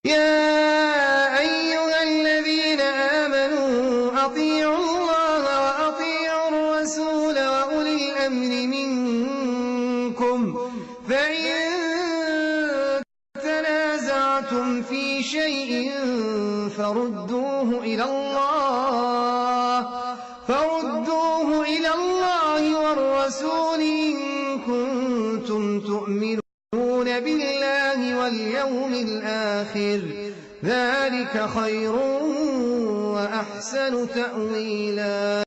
يا أيها الذين آمنوا أطيعوا الله وأطيعوا الرسول وأولي الأمر منكم فإن تنازعتم في شيء فردوه إلى الله والرسول إن كنتم تؤمنون بالله واليوم الآخر ذلك خير وأحسن تأويلا.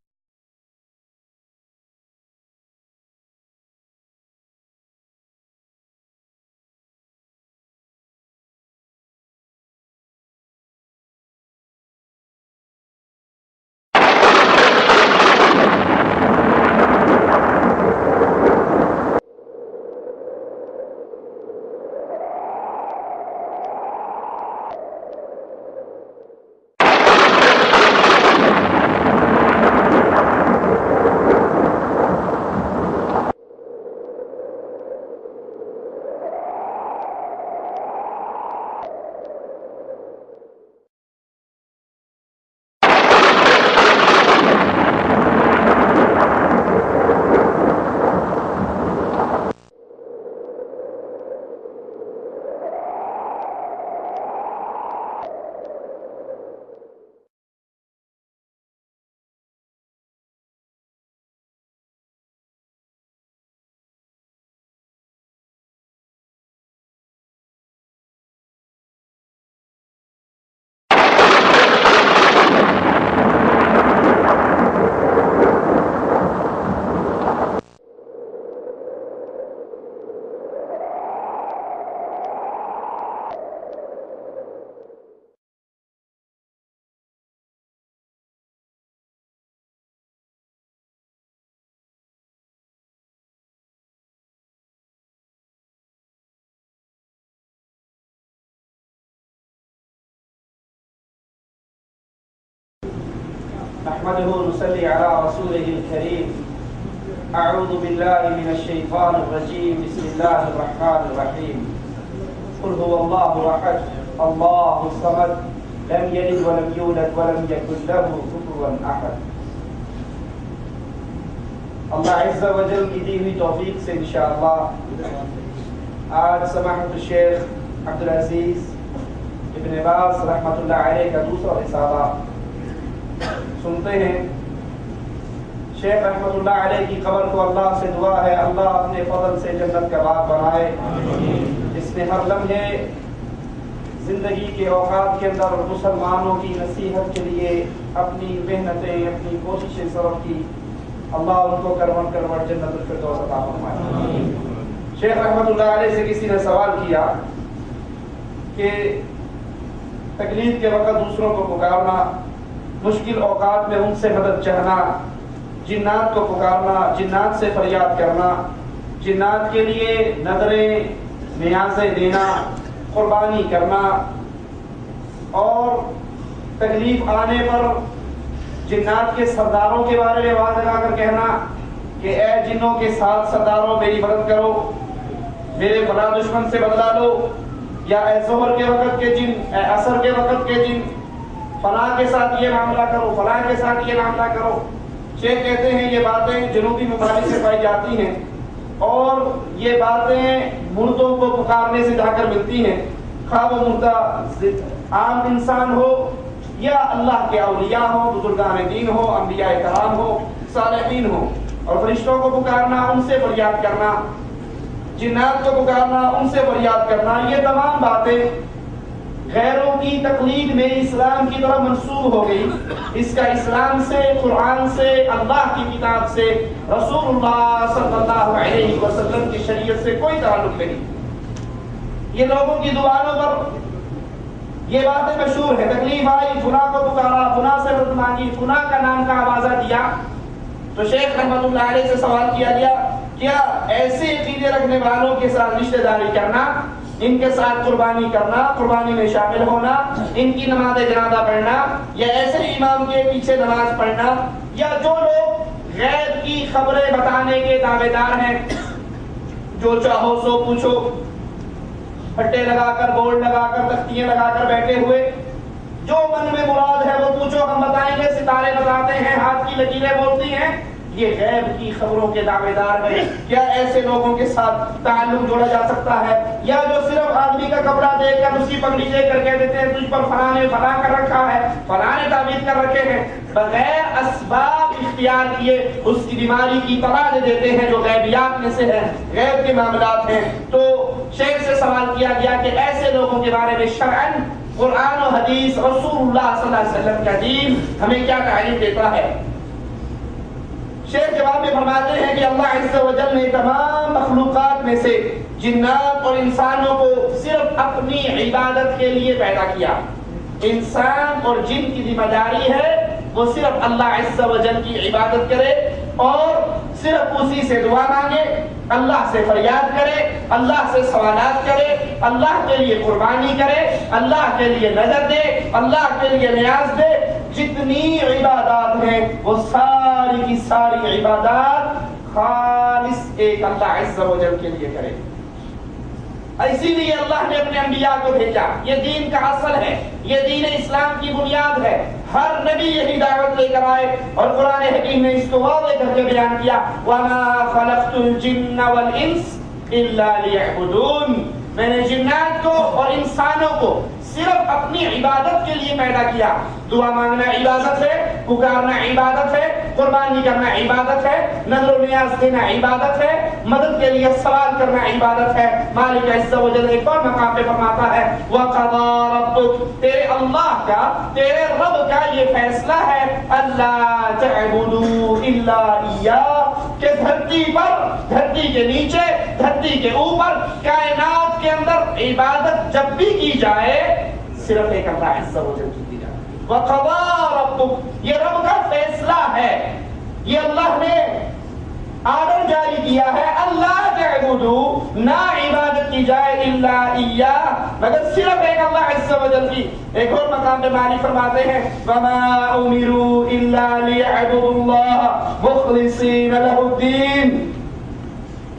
نحمده ونصلي على رسوله الكريم. أعوذ بالله من الشيطان الرجيم. بسم الله الرحمن الرحيم. قل هو الله أحد الله الصمد لم يلد ولم يولد ولم يكن له كفوا أحد. اللہ عز و جل کی دی ہوئی توفیق سے انشاءاللہ آج سماحت الشیخ عبدالعزیز ابن باز رحمۃ اللہ علیہ کا دوسرا رسالہ سنتے ہیں. شیخ رحمۃ اللہ علیہ کی قبر کو اللہ سے دعا ہے اللہ اپنے فضل سے جنت کا باغ بنائے. اس نے ہر لمحے زندگی کے اوقات کے اندر مسلمانوں کی نصیحت کے لیے اپنی محنتیں اپنی کوششیں صرف کی. اللہ ان کو کروٹ کروٹ جنت الفردوس عطا فرمائے. شیخ رحمۃ اللہ علیہ سے کسی نے سوال کیا کہ تکلیف کے وقت دوسروں کو پکارنا، مشکل اوقات میں ان سے مدد چاہنا، جنات کو پکارنا، جنات سے فریاد کرنا، جنات کے لیے نظریں نیازیں دینا، قربانی کرنا، اور تکلیف آنے پر جنات کے سرداروں کے بارے میں آواز لگا کر کہنا کہ اے جنوں کے ساتھ سرداروں میری مدد کرو، میرے فلاں دشمن سے بدلا لو، یا اے ظہر کے وقت کے جن، اے عصر کے وقت کے جن، فلاں کے ساتھ یہ معاملہ کرو، فلاں کے ساتھ یہ معاملہ کرو. شیخ کہتے ہیں یہ باتیں جنوبی ممالک سے پائی جاتی ہیں اور یہ باتیں مردوں کو پکارنے سے جا کر ملتی ہیں، خواہ وہ مردہ عام انسان ہو یا اللہ کے اولیاء ہو، بزرگان دین ہو، انبیاء کرام ہو، صالحین ہو. اور فرشتوں کو پکارنا، ان سے فریاد کرنا، جنات کو پکارنا، ان سے فریاد کرنا، یہ تمام باتیں غیروں کی تقلید میں اسلام کی طرف منسوب ہو گئی. اس کا اسلام سے، قرآن سے، اللہ کی کتاب سے، رسول اللہ صلی اللہ علیہ وسلم کی شریعت سے کوئی تعلق نہیں. یہ لوگوں کی زبانوں پر یہ باتیں مشہور ہے، تکلیف آئی فلاں کو پکارا، فلاں سے مدد مانگی، فلاں کا نام کا آوازہ دیا. تو شیخ رحمۃ اللہ علیہ سے سوال کیا گیا کیا ایسے عقیدے رکھنے والوں کے ساتھ رشتہ داری کرنا، ان کے ساتھ قربانی کرنا، قربانی میں شامل ہونا، ان کی نماز جنازہ پڑھنا، یا ایسے امام کے پیچھے نماز پڑھنا، یا جو لوگ غیب کی خبریں بتانے کے دعوے دار ہیں، جو چاہو سو پوچھو، پھٹے لگا کر، بورڈ لگا کر، تختیاں لگا کر بیٹھے ہوئے، جو من میں مراد ہے وہ پوچھو ہم بتائیں گے، ستارے بتاتے ہیں، ہاتھ کی لکیریں بولتی ہیں، یہ غیب کی خبروں کے دعوے دار ہیں۔ کیا ایسے لوگوں کے ساتھ تعلق جوڑا جا سکتا ہے؟ یا جو صرف آدمی کا کپڑا دیکھ کر، اس کی پگڑی دیکھ کر کہہ دیتے ہیں تجھ پر فلاں نے فلاں کر رکھا ہے، فلاں نے تعویذ کر رکھے ہیں، بغیر اسباب اختیار کیے اس کی بیماری کی طرح دے دیتے ہیں، جو غیبیات میں سے ہے، غیب کے معاملات ہیں۔ تو شیخ سے سوال کیا گیا کہ ایسے لوگوں کے بارے میں شرعاً قرآن و حدیث، رسول اللہ صلی اللہ علیہ وسلم کا دین ہمیں کیا تعلیم دیتا ہے؟ شیخ جواب میں فرماتے ہیں کہ اللہ عز و جل نے تمام مخلوقات میں سے جنات اور انسانوں کو صرف اپنی عبادت کے لیے پیدا کیا۔ انسان اور جن کی ذمہ داری ہے وہ صرف اللہ عز و جل کی عبادت کرے اور صرف اسی سے دعا مانگے، اللہ سے فریاد کرے، اللہ سے سوالات کرے، اللہ کے لیے قربانی کرے، اللہ کے لیے نظر دے، اللہ کے لیے نیاز دے۔ جتنی عبادات ہیں وہ ساری کی ساری عبادات خالص ایک اللہ عز و جل کے لیے کرے۔ اسی لیے اللہ نے اپنے انبیاء کو بھیجا۔ یہ دین کا اصل ہے، یہ دین اسلام کی بنیاد ہے۔ ہر نبی یہی دعوت لے کر آئے اور قرآن حکیم نے اس کو واضح کر کے بیان کیا، وَمَا خَلَقْتُ الْجِنَّ وَالْإِنسَ إِلَّا لِيَعْبُدُونِ، میں نے جنات کو اور انسانوں کو صرف اپنی عبادت کے لیے پیدا کیا۔ دعا مانگنا عبادت ہے، پکارنا عبادت ہے، قربانی کرنا عبادت ہے، نظر و نیاز دینا عبادت ہے، مدد کے لیے سوال کرنا عبادت ہے۔ مالک عز و جل ایک اور مقام پہ فرماتا ہے، وَقَضَىٰ رَبُّكَ، تیرے اللہ کا، تیرے رب کا یہ فیصلہ ہے، أَلَّا تَعْبُدُوا إِلَّا إِيَّاهُ، کہ دھرتی پر، دھرتی کے نیچے، دھرتی کے اوپر، کائنات کے اندر عبادت جب بھی کی جائے صرف ایک اللہ عز و جل کی جائے۔ وَقَضَىٰ رَبُّكَ، یہ رب کا فیصلہ ہے، یہ اللہ نے آرڈر جاری کیا ہے، اللہ تعبدوا، نہ عبادت کی جائے الا ایاہ، مگر صرف ایک اللہ عز و جل کی۔ ایک اور مقام پہ مالک فرماتے ہیں، وَمَا أُمِرُوا إِلَّا لِيَعْبُدُوا اللَّهَ مُخْلِصِينَ لَهُ الدِّينَ،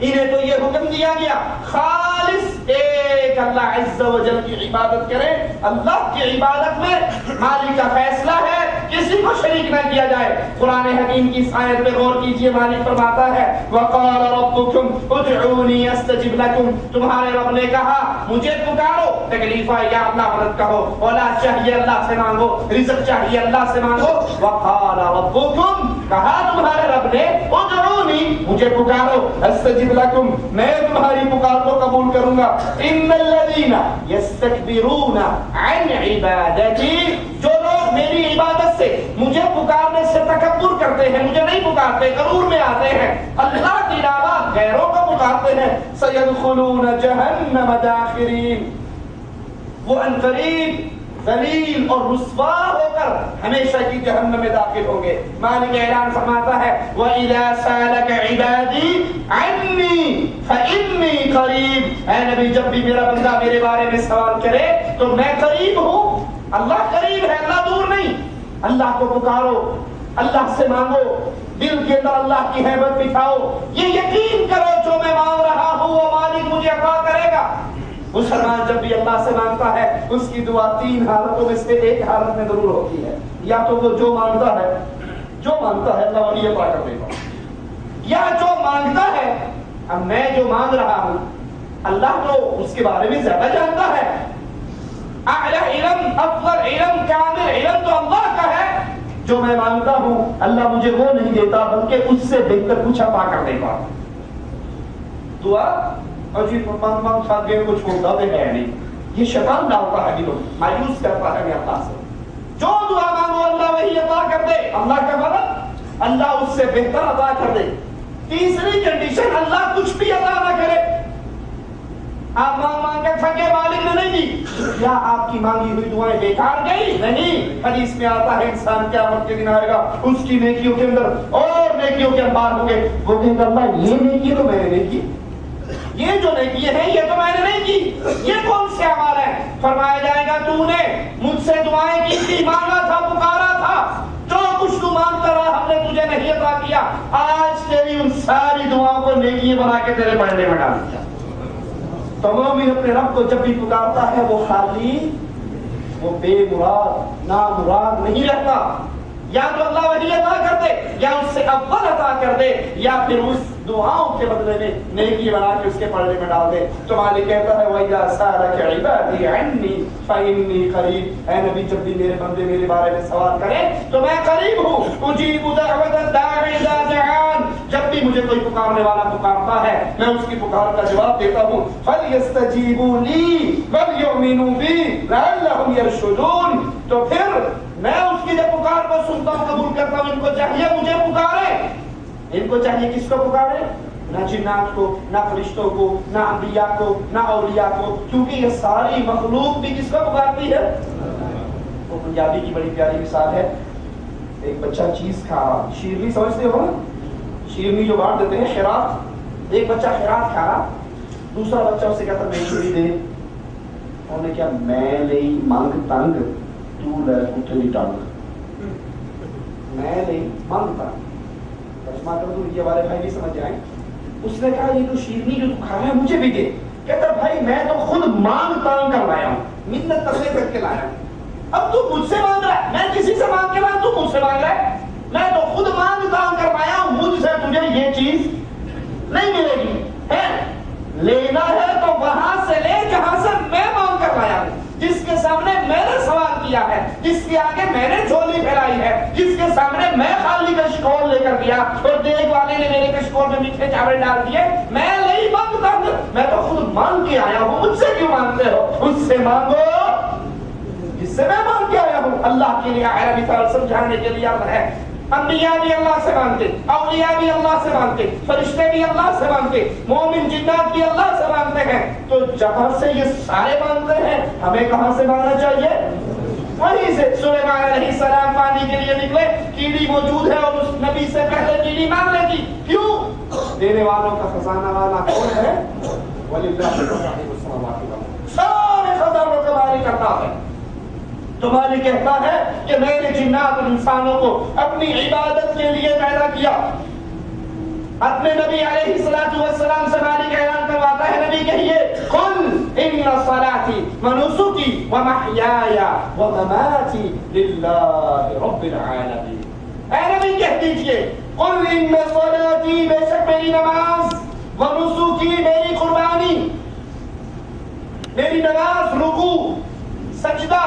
انہیں تو یہ حکم دیا گیا خالص ایک اللہ عز و جل کی عبادت کریں۔ اللہ کی عبادت میں مالک کا فیصلہ ہے کسی کو شریک نہ کیا جائے۔ قرآن حکیم کی اس آیت پہ غور کیجئے، مالک فرماتا ہے، وَقَالَ رَبُّكُمْ ادْعُونِي أَسْتَجِبْ لَكُمْ، تمہارے رب نے کہا مجھے پکارو، تکلیف آئے یا اللہ مدد کہو، اولاد چاہیے اللہ سے مانگو، رزق چاہیے اللہ سے مانگو۔ وَقَالَ رَبُّكُمْ، کہا تمہارے رب نے، ادعونی، مجھے پکارو، استجب لکم، میں تمہاری پکار کو قبول کروں گا۔ ان الذین یستکبرون عن عبادتی، جو لوگ میری عبادت سے، مجھے پکارنے سے تکبر کرتے ہیں، مجھے نہیں پکارتے، غرور میں آتے ہیں، اللہ کے علاوہ غیروں کو پکارتے ہیں، سیدخلون جہنم داخرین، وہ عنقریب ذلیل اور رسوا ہو کر ہمیشہ کی جہنم میں داخل ہوں گے۔ مالک اعلان فرماتا ہے، وَإِذَا سَأَلَكَ عِبَادِي عَنِّي فَإِنِّي قَرِيبٌ، اے نبی جب بھی میرا بندہ میرے بارے میں سوال کرے تو میں قریب ہوں۔ اللہ قریب ہے، اللہ دور نہیں۔ اللہ کو پکارو، اللہ سے مانگو، دل کے اندر اللہ کی ہیبت بٹھاؤ، یہ یقین کرو جو میں مانگ رہا ہوں وہ مالک مجھے عطا کرے گا۔ مسلمان جب بھی اللہ سے مانگتا ہے اس کی دعا تین حالتوں میں سے ایک حالت میں ضرور ہوتی ہے، یا تو وہ جو مانگتا ہے اللہ ولی عطا کر دے گا، یا جو مانگتا ہے، اب میں جو مانگ رہا ہوں اللہ تو اس کے بارے میں زیادہ جانتا ہے، اعلی علم، افضل علم، کامل علم تو اللہ کا ہے، جو میں مانگتا ہوں اللہ مجھے وہ نہیں دیتا بلکہ اس سے بہتر کچھ عطا کر دے گا۔ دعا اور جی مانگ ساتھ گئے کچھ ہوتا ہے نہیں، یہ شیطان ڈالتا ہے دلوں، مایوس کرتا ہے اللہ سے۔ جو دعا مانگو اللہ وہی عطا کر دے، اللہ کا مدد، اللہ اس سے بہتر عطا کر دے۔ تیسری کنڈیشن، اللہ کچھ بھی عطا نہ کرے، آپ مانگ کے تھکے مالک نے نہیں دی، کیا آپ کی مانگی ہوئی دعائیں بیکار گئی؟ نہیں، حدیث میں آتا ہے انسان قیامت کے دن آئے گا، اس کی نیکیوں کے اندر اور نیکیوں کے انبار ہوں گے، وہ کہیں گے اللہ یہ نیکی تو میں نے نہیں کی، یہ جو نیکی ہے یہ تو میں نے نہیں کی، یہ کون سے اعمال ہے؟ فرمایا جائے گا تو نے مجھ سے دعائیں کی تھی، مانگا تھا، پکارا تھا، جو کچھ تو مانگتا رہا ہم نے تجھے نہیں عطا کیا، آج تیری ان ساری دعاؤں کو نیکی بنا کے تیرے پڑھنے میں ڈال دیا۔ تو مومن اپنے رب کو جب بھی پکارتا ہے وہ خالی، وہ بے مراد نامراد نہیں رہتا. یا تو اللہ وحی عطا کر دے، یا اس سے اول عطا کر دے، یا پھر اس دعاؤں کے بدلے میں نیکی بنا کے اس کے پلڑے میں ڈال دے. تو مالک کہتا ہے وَإِذَا سَأَلَكَ عِبَادِي عَنِّي فَإِنِّي قَرِيبٌ. اے نبی جب بھی میرے بندے میرے بارے میں سوال کریں تو میں قریب ہوں. اجیب دعوت الداعِ اذا دعان. جب بھی مجھے کوئی پکارنے والا پکارتا ہے میں اس کی پکار کا جواب دیتا ہوں. فَلْيَسْتَجِيبُوا لِي وَلْيُؤْمِنُوا بِي لَعَلَّهُمْ يَرْشُدُونَ. تو پھر میں اس کی جب پکار کو سنتا ہوں قبول کرتا ہوں. ان کو چاہیے مجھے پکارے، ان کو چاہیے کس کو پکارے؟ نہ جنات کو، نہ فرشتوں کو، نہ انبیاء کو، نہ اولیاء کو، کیونکہ یہ ساری مخلوق بھی کس کو پکارتی ہے؟ وہ پنجابی کی بڑی پیاری مثال ہے. ایک بچہ چیز کھا رہا، شیرنی سمجھتے ہو نا، شیرنی جو بانٹ دیتے ہیں خیرات. ایک بچہ خیرات کھا رہا، دوسرا بچہ اسے کہتا میں چھری دے. انہوں نے کیا میں لئی منگ تنگ تو لے کتنی ٹنگ. میں لئی منگ تنگ ترجمہ کر دوں یہ والے بھائی بھی سمجھ جائیں. اس نے کہا یہ تو شیرنی جو تو کھا رہا ہے مجھے بھی دے. کہتا بھائی میں تو خود مانگ تانگ کر لایا ہوں، منت تسلیم کر کے لایا ہوں. اب تو مجھ سے مانگ رہا ہے، میں کسی سے مانگ کے لایا، تو مجھ سے مانگ رہا ہے. میں تو خود مانگ تانگ کر لایا ہوں، مجھ سے تجھے یہ چیز نہیں ملے گی. ہے لینا ہے تو وہاں سے لے جہاں سے میں مانگ کر لایا ہوں، جس کے سامنے میں نے سوال کیا ہے، جس کے آگے میں نے جھولی پھیلائی ہے، جس کے سامنے میں خالی کشکول لے کر گیا اور دیگ والے نے میرے کشکول میں میٹھے چاول ڈال دیے. میں نہیں مانگتا، میں تو خود مانگ کے آیا ہوں. مجھ سے کیوں مانگتے ہو؟ اس سے مانگو جس سے میں مانگ کے آیا ہوں. اللہ کے لیے اعلی مثال سمجھانے کے لیے ہے. انبیاء بھی اللہ سے مانگتے، اولیاء بھی اللہ سے مانگتے، فرشتے بھی اللہ سے مانگتے، مومن جنات بھی اللہ سے مانگتے ہیں. تو جہاں سے یہ سارے مانگتے ہیں ہمیں کہاں سے مانگنا چاہیے؟ وہیں سے. سلیمان علیہ السلام پانی کے لیے نکلے، کیڑی موجود ہے اور اس نبی سے پہلے کیڑی مانگ لے گی. کیوں؟ دینے والوں کا خزانہ والا کون ہے؟ وَلِلَّهِ مِيرَاثُ السَّمَاوَاتِ وَالْأَرْضِ. سارے خزانوں کا مالک کرتا ہے. تو مالک کہتا ہے کہ میں نے جنات اور انسانوں کو اپنی عبادت کے لیے پیدا کیا. اپنے نبی علیہ الصلوۃ والسلام سے مالک اعلان کرواتا ہے، نبی کہیے قل ان صلاتي ونسكي ومحياي ومماتي لله رب العالمین. اے نبی کہہ دیجئے قل ان صلاتي، بے شک میری نماز، ونسكي میری قربانی، میری نماز، رکوع، سجدہ،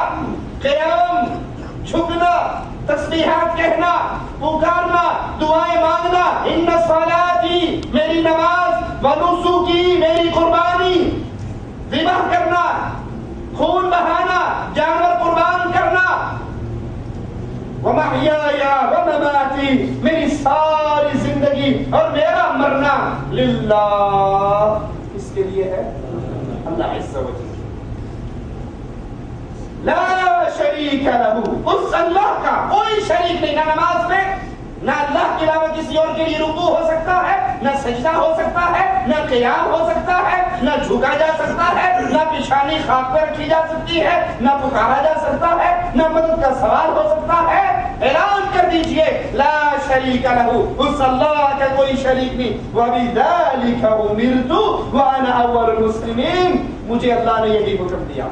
قیام، جھکنا، تسبیحات کہنا، پکارنا، دعائیں مانگنا. ان صلاتی میری نماز، ونسکی میری قربانی، ذبح کرنا، خون بہانا، جانور قربان کرنا، ومحیائی ومماتی میری ساری زندگی اور میرا مرنا للہ، اس کے لیے ہے اللہ عز و جل لا شریک لہ. اس اللہ کا کوئی شریک نہیں. نہ نماز میں، نہ اللہ کے علاوہ کسی اور کے لیے رکوع ہو سکتا ہے، نہ سجدہ ہو سکتا ہے، نہ قیام ہو سکتا ہے، نہ جھکا جا سکتا ہے، نہ پیشانی خاک پر رکھی جا سکتی ہے، نہ پکارا جا سکتا ہے، نہ مدد کا سوال ہو سکتا ہے. اعلان کر دیجئے لا شریک لہ، اس اللہ کا کوئی شریک نہیں. وَبِذَلِكَ أُمِرْتُ وَأَنَا أَوَّلُ الْمُسْلِمِينَ. مجھے اللہ نے یہی حکم دیا،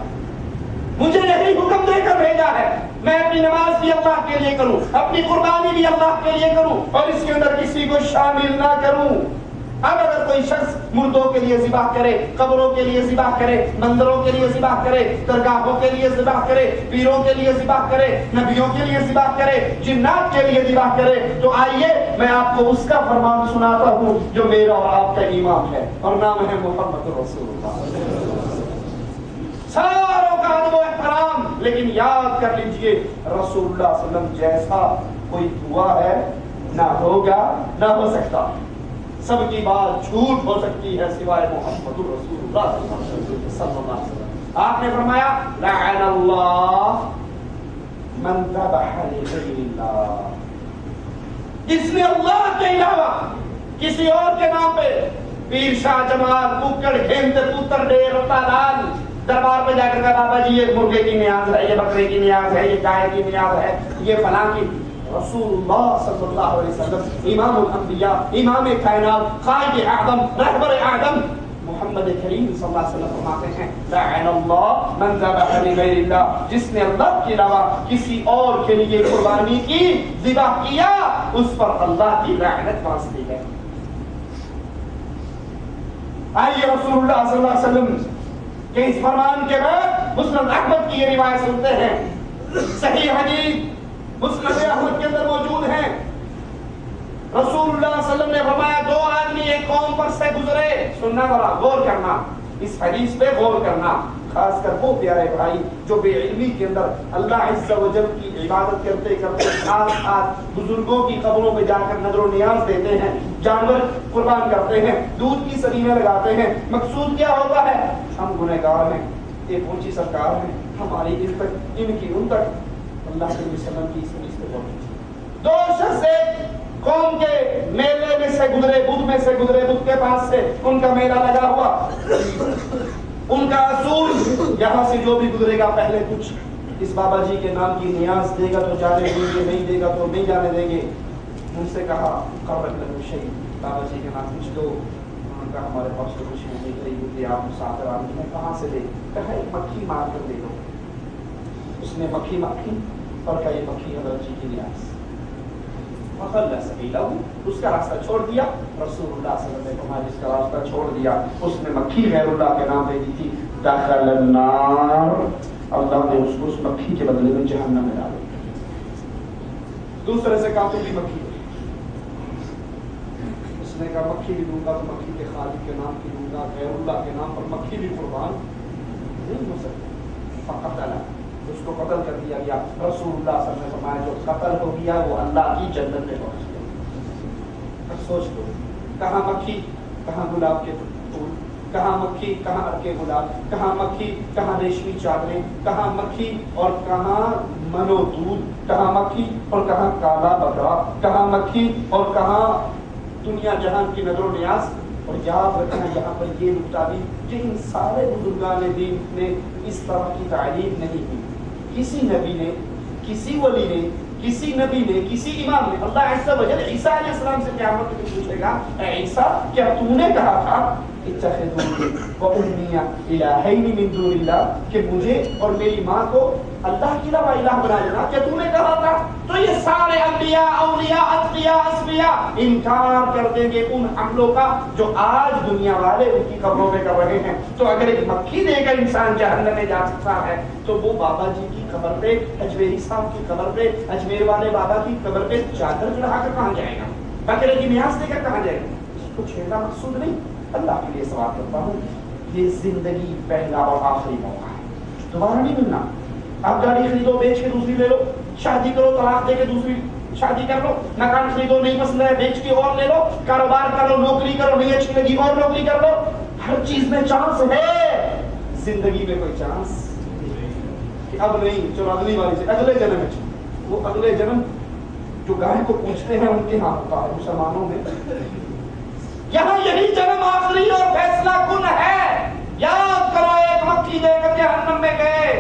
مجھے یہی حکم دے کر بھیجا ہے. میں اپنی نماز بھی اللہ کے لیے کروں، اپنی قربانی بھی اللہ کے لیے کروں، اور اس کے اندر کسی کو شامل نہ کروں. اب اگر کوئی شخص مردوں کے لیے ذبح کرے، قبروں کے لیے ذبح کرے، مندروں کے لیے ذبح کرے، درگاہوں کے لیے ذبح کرے، پیروں کے لیے ذبح کرے، نبیوں کے لیے ذبح کرے، جنات کے لیے ذبح کرے، تو آئیے میں آپ کو اس کا فرمان سناتا ہوں جو میرا اور آپ کا امام ہے، اور نام ہے محمد رسول اللہ. ساروں کا ادب و احترام، لیکن یاد کر لیجئے رسول اللہ صلی اللہ علیہ وسلم جیسا کوئی ہوا ہے نہ ہوگا نہ ہو سکتا. سب کی بات جھوٹ ہو سکتی ہے سوائے محمد رسول اللہ صلی اللہ علیہ وسلم. آپ نے فرمایا لعن اللہ من ذبح لغیر اللہ، جس نے اللہ کے علاوہ کسی اور کے نام پہ پیر شاہ جمال ککڑ ہند پتر ڈیر تالال دربار پہ جا کر کہا بابا جی یہ مرغے کی نیاز ہے، یہ بکرے کی نیاز ہے، یہ گائے کی نیاز ہے، یہ فلاں کی. رسول اللہ صلی اللہ علیہ وسلم امام الانبیاء، امام کائنات، قائد اعظم، رہبر اعظم محمد کریم صلی اللہ علیہ وسلم فرماتے ہیں لعن اللہ من ذبح لغیر اللہ، جس نے اللہ کے علاوہ کسی اور کے لیے قربانی کی، ذبح کیا، اس پر اللہ کی لعنت برستی ہے۔ آئیے رسول اللہ صلی اللہ علیہ وسلم کہ اس فرمان کے بعد مسند احمد کی یہ روایت سنتے ہیں، صحیح حدیث مسند احمد کے اندر موجود ہے۔ رسول اللہ صلی اللہ علیہ وسلم نے فرمایا دو آدمی ایک قوم پر سے گزرے، سننا ذرا غور کرنا، اس حدیث پہ غور کرنا، خاص کر وہ پیارے بھائی جو بے علمی کے اندر اللہ عز و جل کی عبادت کرتے کرتے ساتھ ساتھ بزرگوں کی قبروں پہ جا کر نظر و نیاز دیتے ہیں، جانور قربان کرتے ہیں، دودھ کی سلیمیں لگاتے ہیں، مقصود کیا ہوتا ہے؟ ہم گنہگار ہیں، ایک اونچی سرکار ہے، ہماری ان تک ان کی ان تک اللہ کے وسلم کی اس حدیث پہ پہنچی۔ دو شخص قوم کے میلے میں سے گزرے، بدھ میں سے گزرے، بدھ کے پاس سے ان کا میلہ لگا ہوا، ان کا اصول یہاں سے جو بھی گزرے گا پہلے کچھ اس بابا جی کے نام کی نیاز دے گا تو جانے دیں گے، نہیں دے گا تو نہیں جانے دیں گے۔ ان سے کہا قرب لہو شیء، بابا جی کے نام کچھ دو، انہوں نے کہا ہمارے پاس تو کچھ نہیں، قریب آپ مسافر آدمی ہیں، کہاں سے دے؟ کہا ایک مکھی مار کر دے دو۔ اس نے مکھی ماری اور کہا یہ مکھی حضرت جی کی نیاز، فخلّ سبیلہ، اس کا راستہ چھوڑ دیا۔ رسول اللہ صلی اللہ علیہ وسلم نے جس کا راستہ چھوڑ دیا اس نے مکھی غیر اللہ کے نام دے دی تھی، دخل النار، اللہ نے اس کو اس مکھی کے بدلے میں جہنم میں ڈالا۔ دوسرے سے کہا تو بھی مکھی، اس نے کہا مکھی بھی دوں گا تو مکھی کے خالق کے نام کی دوں گا، غیر اللہ کے نام پر مکھی بھی قربان نہیں ہو سکتی، فقتلہ، اس کو قتل کر دیا گیا۔ رسول اللہ صلی اللہ علیہ وسلم نے فرمایا جو قتل ہو گیا وہ اللہ کی جنت میں پہنچ گیا۔ اب سوچ لو، کہاں مکھی کہاں گلاب کے پھول، کہاں مکھی کہاں ارکے گلاب، کہاں مکھی کہاں ریشمی چادریں، کہاں مکھی اور کہاں منو دودھ، کہاں مکھی اور کہاں کالا بکرا، کہاں مکھی اور کہاں دنیا جہان کی نظر و نیاز۔ اور یاد رکھنا یہاں پر یہ نکتہ بھی کہ ان سارے بزرگان دین نے اس طرح کی تعلیم نہیں کی۔ کسی نبی نے، کسی ولی نے، کسی نبی نے، کسی امام نے، اللہ عز و جل عیسیٰ علیہ السلام سے قیامت میں پوچھے گا اے عیسیٰ کیا تو نے کہا تھا اتخذونی و امی الہین من دون اللہ، کہ مجھے اور میری ماں کو اللہ کی علاوہ الہ بنا لینا، کیا تو نے کہا تھا؟ تو یہ سارے انبیاء، اولیاء، اتقیاء، اصفیاء انکار کر دیں گے ان عملوں کا جو آج دنیا والے ان کی قبروں میں کر رہے ہیں۔ تو اگر ایک مکھی دے کر انسان جہنم میں جا سکتا ہے تو وہ بابا جی کی قبر پہ، اجمیری صاحب کی قبر پہ، اجمیر والے بابا کی قبر پہ چادر چڑھا کر کہاں جائے گا؟ بکرے کی نیاز دے کر کہاں جائے گا؟ اس کو چھیڑنا مقصود نہیں۔ اللہ کے لیے سوال کرتا ہوں، یہ زندگی پہلا اور آخری موقع ہے، دوبارہ نہیں ملنا۔ آپ گاڑی خریدو بیچ کے دوسری لے لو، شادی کرو طلاق دے کے دوسری شادی کر لو، مکان خریدو نہیں پسند ہے بیچ کے اور لے لو، کاروبار کرو، نوکری کرو نہیں اچھی لگی اور نوکری کر لو، ہر چیز میں چانس ہے، زندگی میں کوئی چانس کہ اب نہیں، چلو اگلی باری سے اگلے جنم میں، وہ اگلے جنم جو گائے کو پوچھتے ہیں ان کے ہاں ہوتا ہے مسلمانوں میں۔ یہاں یہی جنم آخری اور فیصلہ کن ہے۔ یاد کرو ایک مکھی دے کر جہنم میں گئے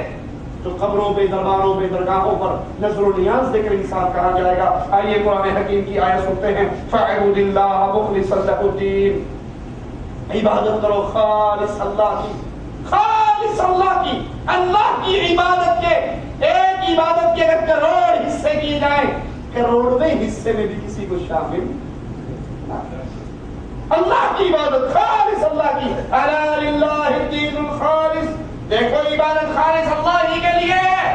تو قبروں پہ، درباروں پہ، درگاہوں پر نظر و نیاز دے کر انسان کہا جائے گا۔ آئیے قرآن حکیم کی آیت سنتے ہیں، فَاعْبُدِ اللَّهَ مُخْلِصًا لَهُ الدِّينَ، عبادت کرو خالص اللہ کی، خالص اللہ کی، اللہ کی عبادت کے، ایک عبادت کے اگر کروڑ حصے کیے جائیں، کروڑویں حصے میں بھی کسی کو شامل نہ کریں۔ اللہ کی عبادت خالص اللہ کی، الا للہ الدین الخالص، دیکھو عبادت خالص اللہ ہی کے لیے ہے،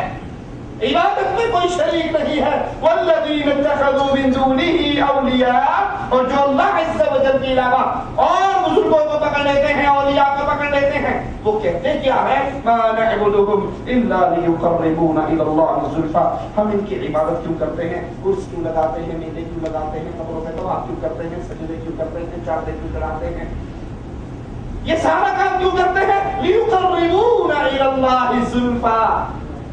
عبادت میں کوئی شریک نہیں ہے۔ والذین اتخذوا من دونہ اولیاء، اور جو اللہ عز و جل کے علاوہ اور بزرگوں کو پکڑ لیتے ہیں، اولیاء کو پکڑ لیتے ہیں، وہ کہتے کیا ہے؟ ما نعبدهم الا لیقربونا الی اللہ زلفی، ہم ان کی عبادت کیوں کرتے ہیں؟ عرس کیوں لگاتے ہیں، میلے کیوں لگاتے ہیں، قبروں پہ طواف کیوں کرتے ہیں، سجدے کیوں کرتے ہیں، چادریں کیوں چڑھاتے ہیں، یہ سارا کام کیوں کرتے ہیں؟ لیقربونا الی اللہ زلفی،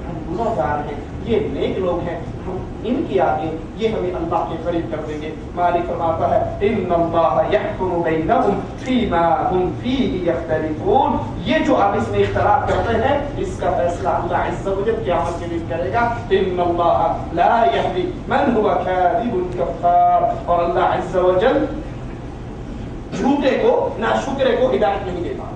ہم گنہگار ہیں، یہ نیک لوگ ہیں، ہم ان کے آگے یہ ہمیں اللہ کے قریب کر دیں گے۔ مالک فرماتا ہے ان اللہ یحکم بینہم فیما ہم فیہ یختلفون، یہ جو آپ اس میں اختلاف کرتے ہیں اس کا فیصلہ اللہ عز و جل قیامت کے دن کرے گا۔ ان اللہ لا یہدی من هو کاذب کفار، اور اللہ عز و جل جھوٹے کو ناشکرے کو ہدایت نہیں دیتا.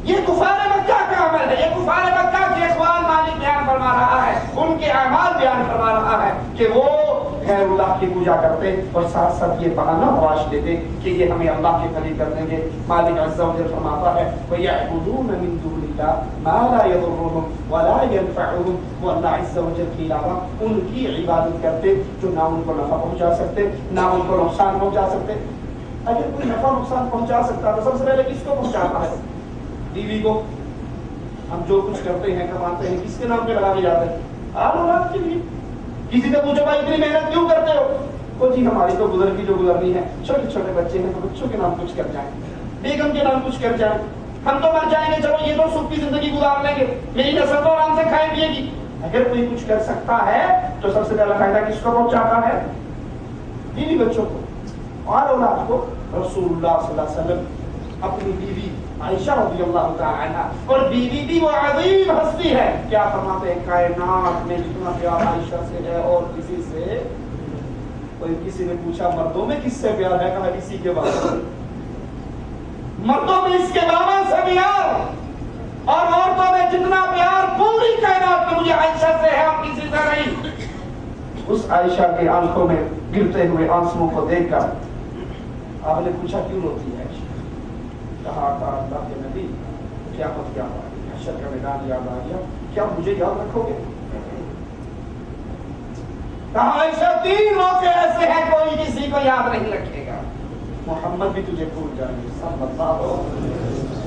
یہ کفار مکہ کا عمل ہے. یہ کفار مکہ کے اخوان مالک بیان فرما رہا ہے, ان کے اعمال بیان فرما رہا ہے کہ وہ غیر اللہ کی پوجا کرتے اور ساتھ ساتھ یہ بہانہ تراش دیتے کہ یہ ہمیں اللہ کے قریب کر دیں گے. مالک عز و جل فرماتا ہے وَيَعْبُدُونَ مِن دُونِ اللَّهِ مَا لَا يَضُرُّهُمْ وَلَا يَنفَعُهُم. وہ اللہ عز و جل کے علاوہ ان کی عبادت کرتے جو نہ ان کو نفع پہنچا سکتے نہ ان کو نقصان پہنچا سکتے. اگر کوئی نفع نقصان پہنچا سکتا تو سب سے پہلے کس کو پہنچاتا ہے؟ بیوی کو. ہم جو کچھ کرتے ہیں کماتے ہیں کس کے نام پہ لگانے جاتے ہیں؟ اولاد کے لیے. کسی سے پوچھو بھائی اتنی محنت کیوں کرتے ہو؟ وہ جی ہماری تو گزر کی جو گزرنی ہے, چھوٹے چھوٹے بچے ہیں تو بچوں کے نام کچھ کر جائیں, بیگم کے نام کچھ کر جائیں, ہم تو مر جائیں گے, چلو یہ تو سکھ کی زندگی گزار لیں گے, میری نسل تو آرام سے کھائے پیے گی. اگر کوئی کچھ کر سکتا ہے تو سب سے پہلا فائدہ کس کو پہنچاتا ہے؟ بیوی بچوں کو اور اولاد کو. رسول اللہ صلی اللہ علیہ وسلم اپنی بیوی عائشہ رضی اللہ تعالی عنہا, اور بیوی بھی وہ عظیم ہستی ہے, کیا فرماتے ہیں کائنات میں جتنا پیار عائشہ سے ہے اور کسی سے. کوئی کسی نے پوچھا مردوں میں کس سے پیار ہے, کہا اسی کے بابا. مردوں میں اس کے بابا سے پیار, اور عورتوں میں جتنا پیار پوری کائنات میں مجھے عائشہ سے ہے اور کسی سے نہیں. اس عائشہ کے آنکھوں میں گرتے ہوئے آنسوؤں کو دیکھ کر آپ نے پوچھا کیوں روتی ہے عائشہ؟ کہا اللہ کے نبی قیامت کیا ہوا, حشر کا میدان یاد آ گیا, کیا مجھے یاد رکھو گے؟ کہا عائشہ 3 موقع ایسے ہیں کوئی کسی کو یاد نہیں رکھے گا, محمد بھی تجھے بھول جائیں گے صلی اللہ علیہ وسلم.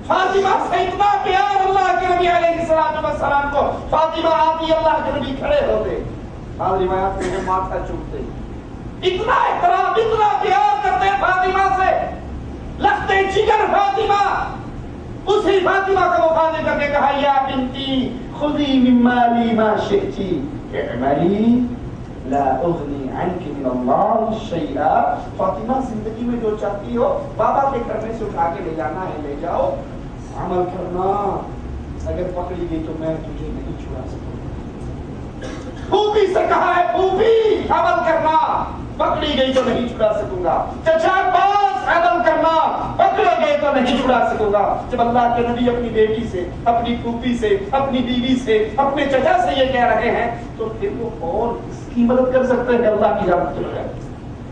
فاطمہ سے اتنا پیار اللہ کے نبی علیہ السلام کو, فاطمہ آتی اللہ کے نبی کھڑے ہوتے, بعض روایات میں ماتھا چومتے, اتنا احترام اتنا پیار کرتے ہیں فاطمہ سے, لگتے جگر فاطمہ. اسی فاطمہ کا مخاطب کر کے کہا یا بنتی خذی من مالی ما شئتی اعملی لا اغنی عنک من اللہ شیئا. فاطمہ زندگی میں جو چاہتی ہو بابا کے گھر میں سے اٹھا کے لے جانا ہے, لے جاؤ, عمل کرنا, اگر پکڑی گئی تو میں تجھے نہیں چھڑا سکوں. پھوپھی سے کہا ہے پھوپھی عمل کرنا, پکڑی گئی تو نہیں چھڑا سکوں گا. چچا باس عمل کرنا, پکڑے گئے تو نہیں چھڑا سکوں گا. جب اللہ کے نبی اپنی بیٹی سے, اپنی پھوپھی سے, اپنی بیوی سے, اپنے چچا سے یہ کہہ رہے ہیں تو پھر وہ اور کس کی مدد کر سکتے ہیں اللہ کی جانب کے بغیر؟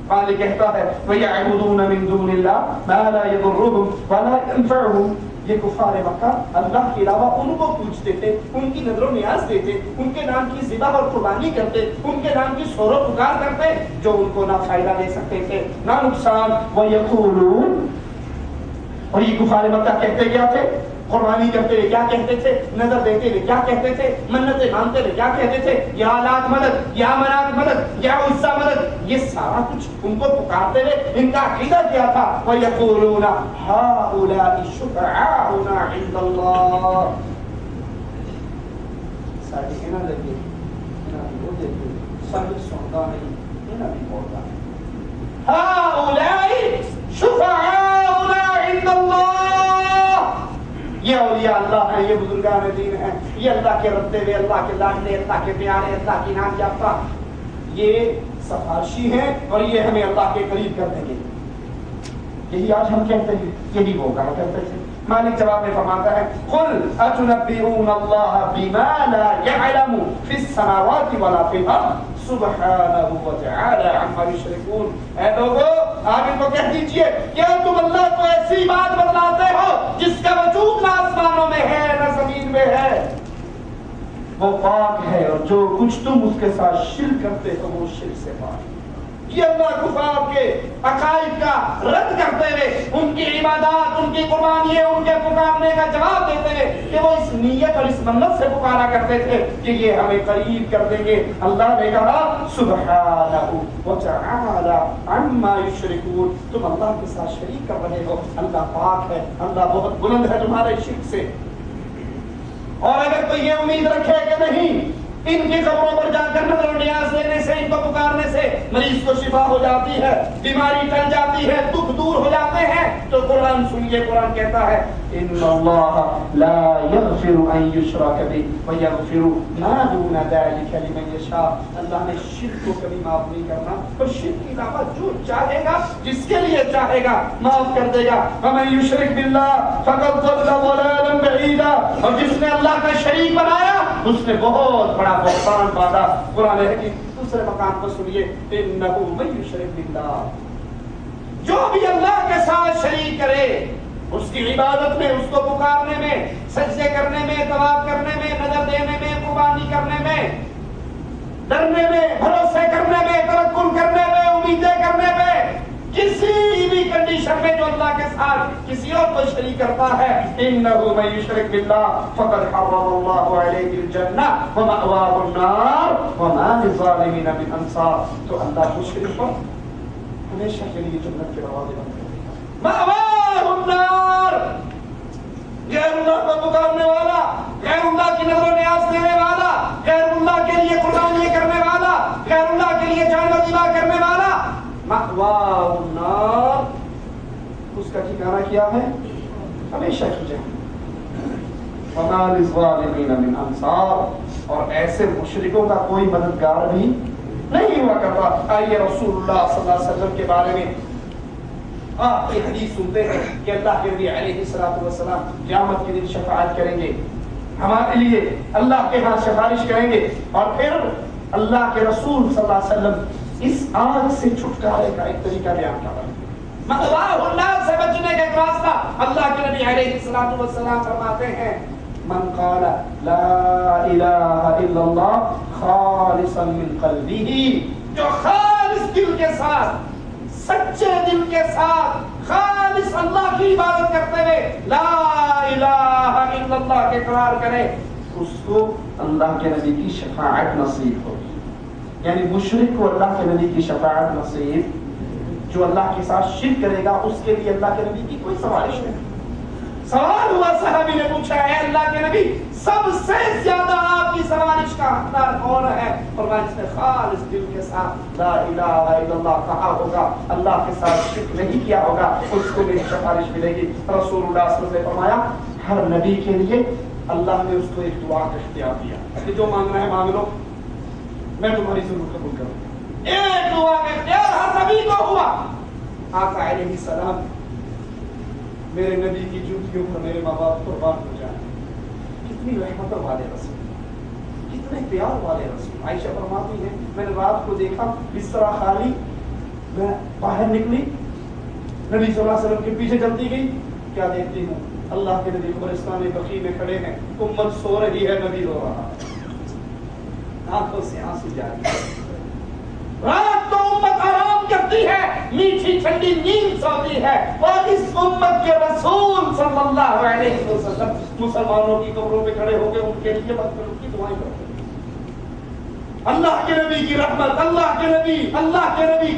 قال کہتا ہے وَيَعْبُدُونَ مِن دُونِ اللَّهِ مَا لَا يَضُرُّهُمْ وَلَا يَنفَعُهُمْ. یہ کفار مکہ اللہ کے علاوہ ان کو پوجتے تھے, ان کی نظر و نیاز دیتے, ان کے نام کی ذبح اور قربانی کرتے, ان کے نام کی سور و پکار کرتے جو ان کو نہ فائدہ دے سکتے تھے نہ نقصان. وَيَقُولُونَ, اور یہ کفار مکہ کہتے کیا تھے؟ قربانی کرتے ہوئے کیا کہتے تھے؟ نظر دیتے ہوئے کیا کہتے تھے؟ منتیں مانتے ہوئے کیا کہتے تھے؟ یا لات مدد, یا منات مدد, یا عزا مدد. یہ سارا کچھ ان کو پکارتے ہوئے ان کا عقیدہ کیا تھا؟ وَيَقُولُونَ هَؤُلَاءِ شُفَعَاؤُنَا عِندَ اللَّهِ. ساڑھے کہنا لگے کہنا بھی وہ دیکھو سب سنتا نہیں, کہنا بھی بولتا نہیں. هَؤُلَاءِ شُفَعَاؤُنَا عِندَ اللَّهِ. یہ اولیاء اللہ ہیں, یہ بزرگان دین ہیں, یہ اللہ کے رتے ہوئے, اللہ کے لاڈلے, اللہ کے پیارے, اللہ کی نام یافتہ, یہ سفارشی ہیں اور یہ ہمیں اللہ کے قریب کر دیں گے. یہی آج ہم کہتے ہیں, یہی وہ کہا کرتے تھے. مالک جواب میں فرماتا ہے قل اتنبئون اللہ بما لا يعلم في السماوات ولا في الارض سبحانہ وتعالی عما یشرکون. اے لوگو آپ ان کو کہہ دیجئے کیا تم اللہ کو ایسی بات بتلاتے ہو جس کا وجود نہ آسمانوں میں ہے نہ زمین میں ہے, وہ پاک ہے, اور جو کچھ تم اس کے ساتھ شرک کرتے ہو وہ شرک سے پاک. یہ اللہ کفار کے عقائد کا رد کرتے ہوئے ان کی عبادات, ان کی قربانیاں, ان کے پکارنے کا جواب دیتے ہیں کہ وہ اس نیت اور اس منت سے پکارا کرتے تھے کہ یہ ہمیں قریب کر دیں گے. اللہ نے کہا سبحانہ وتعالی عما یشرکون, تم اللہ کے ساتھ شریک کر رہے ہو, اللہ پاک ہے, اللہ بہت بلند ہے تمہارے شرک سے. اور اگر کوئی یہ امید رکھے کہ نہیں ان کی قبروں پر جا کر نظر و نیاز لینے سے، ان کو پکارنے سے مریض کو شفا ہو جاتی ہے، بیماری ٹل جاتی ہے، دکھ دور ہو جاتے ہیں۔ تو قرآن سنیے، قرآن کہتا ہے ان اللہ لا یغفر ان یشرک بہ ویغفر ما دون ذلک لمن یشاء۔ اللہ نے شرک کو کبھی معاف نہیں کرنا، اور شرک کی دعوت جو چاہے گا، جس کے لیے چاہے گا معاف کر دے گا۔ ومن یشرک باللہ فقد ضل ضلالا بعیدا، اور جس نے اللہ کا شریک بنایا اس نے بہت بڑا بہتان باندھا۔ قرآن حکیم دوسرے مقام پر سنیے انہ من یشرک باللہ، جو بھی اللہ کے ساتھ شریک کرے، اس کی عبادت میں، اس کو پکارنے میں، سجدے کرنے میں، طواف کرنے میں، نظر دینے میں، قربانی کرنے میں، ڈرنے میں، بھروسے کرنے میں، توکل کرنے میں، امیدیں کرنے میں، کسی بھی کنڈیشن میں جو اللہ کے ساتھ کسی اور کو شریک کرتا ہے، انہ من یشرک باللہ فقد حرم اللہ علیہ الجنہ ومأواہ النار وما للظالمین من انصار۔ تو اللہ مشرک کو ہمیشہ کے لیے جنت کے دروازے بند کر دے گا۔ مأواہ النار، غیر اللہ کو پکارنے والا، غیر اللہ کی نظر و نیاز دینے والا، غیر اللہ کے لیے قربانی کرنے والا، غیر اللہ کے لیے جان و ذبح کرنے والا، مأواہ النار، اس کا ٹھکانہ کیا ہے؟ ہمیشہ کی جہنم۔ وما للظالمین من انصار، اور ایسے مشرکوں کا کوئی مددگار بھی نہیں ہوا کرتا۔ آئیے رسول اللہ صلی اللہ علیہ وسلم کے بارے میں آپ یہ حدیث سنتے ہیں کہ اللہ کے نبی علیہ السلام قیامت کے دن شفاعت کریں گے ہمارے لیے، اللہ کے ہاں سفارش کریں گے، اور پھر اللہ کے رسول صلی اللہ علیہ وسلم اس آگ سے چھٹکارے کا ایک طریقہ بیان کر رہے ہیں۔ مأواہ النار سے بچنے کا ایک راستہ اللہ کے نبی علیہ السلام فرماتے ہیں من قال لا الہ الا اللہ خالصا من قلبہ، جو خالص دل کے ساتھ، سچے دل کے ساتھ، خالص اللہ کی عبادت کرتے ہوئے لا الہ الا اللہ کے اقرار کرے، اس کو اللہ کے نبی کی شفاعت نصیب ہوگی۔ یعنی مشرک کو اللہ کے نبی کی شفاعت نصیب، جو اللہ کے ساتھ شرک کرے گا اس کے لیے اللہ کے نبی کی کوئی سفارش نہیں۔ سوال ہوا، صحابی نے پوچھا اے اللہ کے نبی سب سے زیادہ آپ کی سفارش کا حقدار کون ہے؟ فرمایا جس نے خالص دل کے ساتھ لا الہ الا اللہ کہا ہوگا، اللہ کے ساتھ شرک نہیں کیا ہوگا، اس کو میری سفارش ملے گی۔ رسول اللہ صلی اللہ علیہ وسلم نے فرمایا ہر نبی کے لیے اللہ نے اس کو ایک دعا کا اختیار دیا کہ جو مانگنا ہے مانگ لو، میں تمہاری ضرور قبول کروں گا۔ ایک دعا کا اختیار ہر نبی کو ہوا۔ آقا علیہ السلام میرے نبی کی جوتیوں پر میرے ماں باپ قربان ہو جائیں، کتنی رحمتوں والے رسول، کتنے پیار والے رسول۔ عائشہ فرماتی ہے میں نے رات کو دیکھا بستر خالی، میں باہر نکلی، نبی صلی اللہ علیہ وسلم کے پیچھے چلتی گئی، کیا دیکھتی ہوں اللہ کے نبی قبرستان بقیع میں کھڑے ہیں، امت سو رہی ہے، نبی رو رہا، آنکھوں سے آنسو جاری۔ رات تو امت آرام کرتی ہے، میٹھی ٹھنڈی نیند سوتی ہے، اور اس امت کے رسول صلی اللہ علیہ وسلم مسلمانوں کی قبروں پہ کھڑے ہو کے ان کے لیے مغفرت کی دعائیں کرتے ہیں۔ اللہ کے نبی کی رحمت، اللہ کے نبی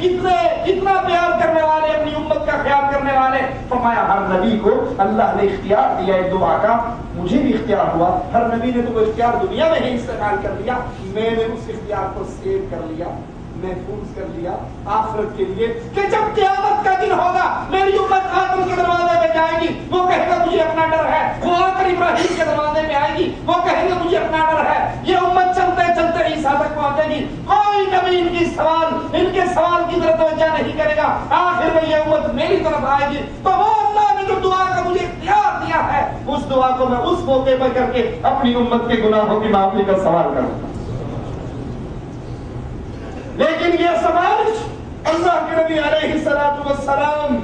کتنا پیار کرنے والے، اپنی امت کا خیال کرنے والے۔ فرمایا ہر نبی کو اللہ نے اختیار دیا ہے دعا کا، مجھے بھی اختیار ہوا۔ ہر نبی نے تو وہ اختیار دنیا میں ہی استعمال کر لیا، میں نے اس اختیار کو سیو کر لیا، محفوظ کر لیا آخرت کے لیے، کہ جب قیامت کا دن ہوگا میری امت آدم کے دروازے پہ جائے گی، وہ کہے گا مجھے اپنا ڈر ہے، وہ آ کر ابراہیم کے دروازے پہ آئے گی، وہ کہے گا مجھے اپنا ڈر ہے، یہ امت چلتے چلتے عیسیٰ تک پہنچے گی، کوئی نبی ان کے سوال کی طرف توجہ نہیں کرے گا، آخر میں یہ امت میری طرف آئے گی، تو وہ اللہ نے جو دعا کا مجھے اختیار دیا ہے اس دعا کو میں اس موقع پر کر کے اپنی امت کے گناہوں کی معافی کا سوال کروں گا۔ لیکن یہ سفارش اللہ کے نبی علیہ السلام،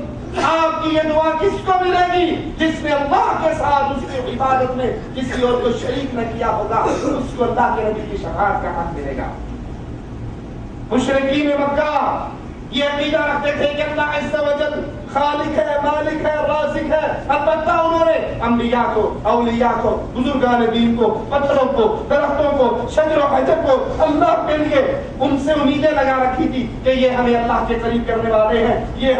آپ کی یہ دعا کس کو ملے گی؟ جس نے اللہ کے ساتھ اس کی عبادت میں کسی اور کو شریک نہ کیا ہوگا، اس کو اللہ کے نبی کی شفاعت کا حق ملے گا۔ مشرکین مکہ یہ عقیدہ رکھتے تھے کہ اللہ عز و جل خالق ہے، مالک ہے، رازق ہے، البتہ انہوں نے انبیاء کو، اولیاء کو، بزرگان دین کو، پتھروں کو، درختوں کو، شجر و حجر کو اللہ کے لیے ان سے امیدیں لگا رکھی تھی کہ یہ ہمیں اللہ کے قریب کرنے والے ہیں، یہ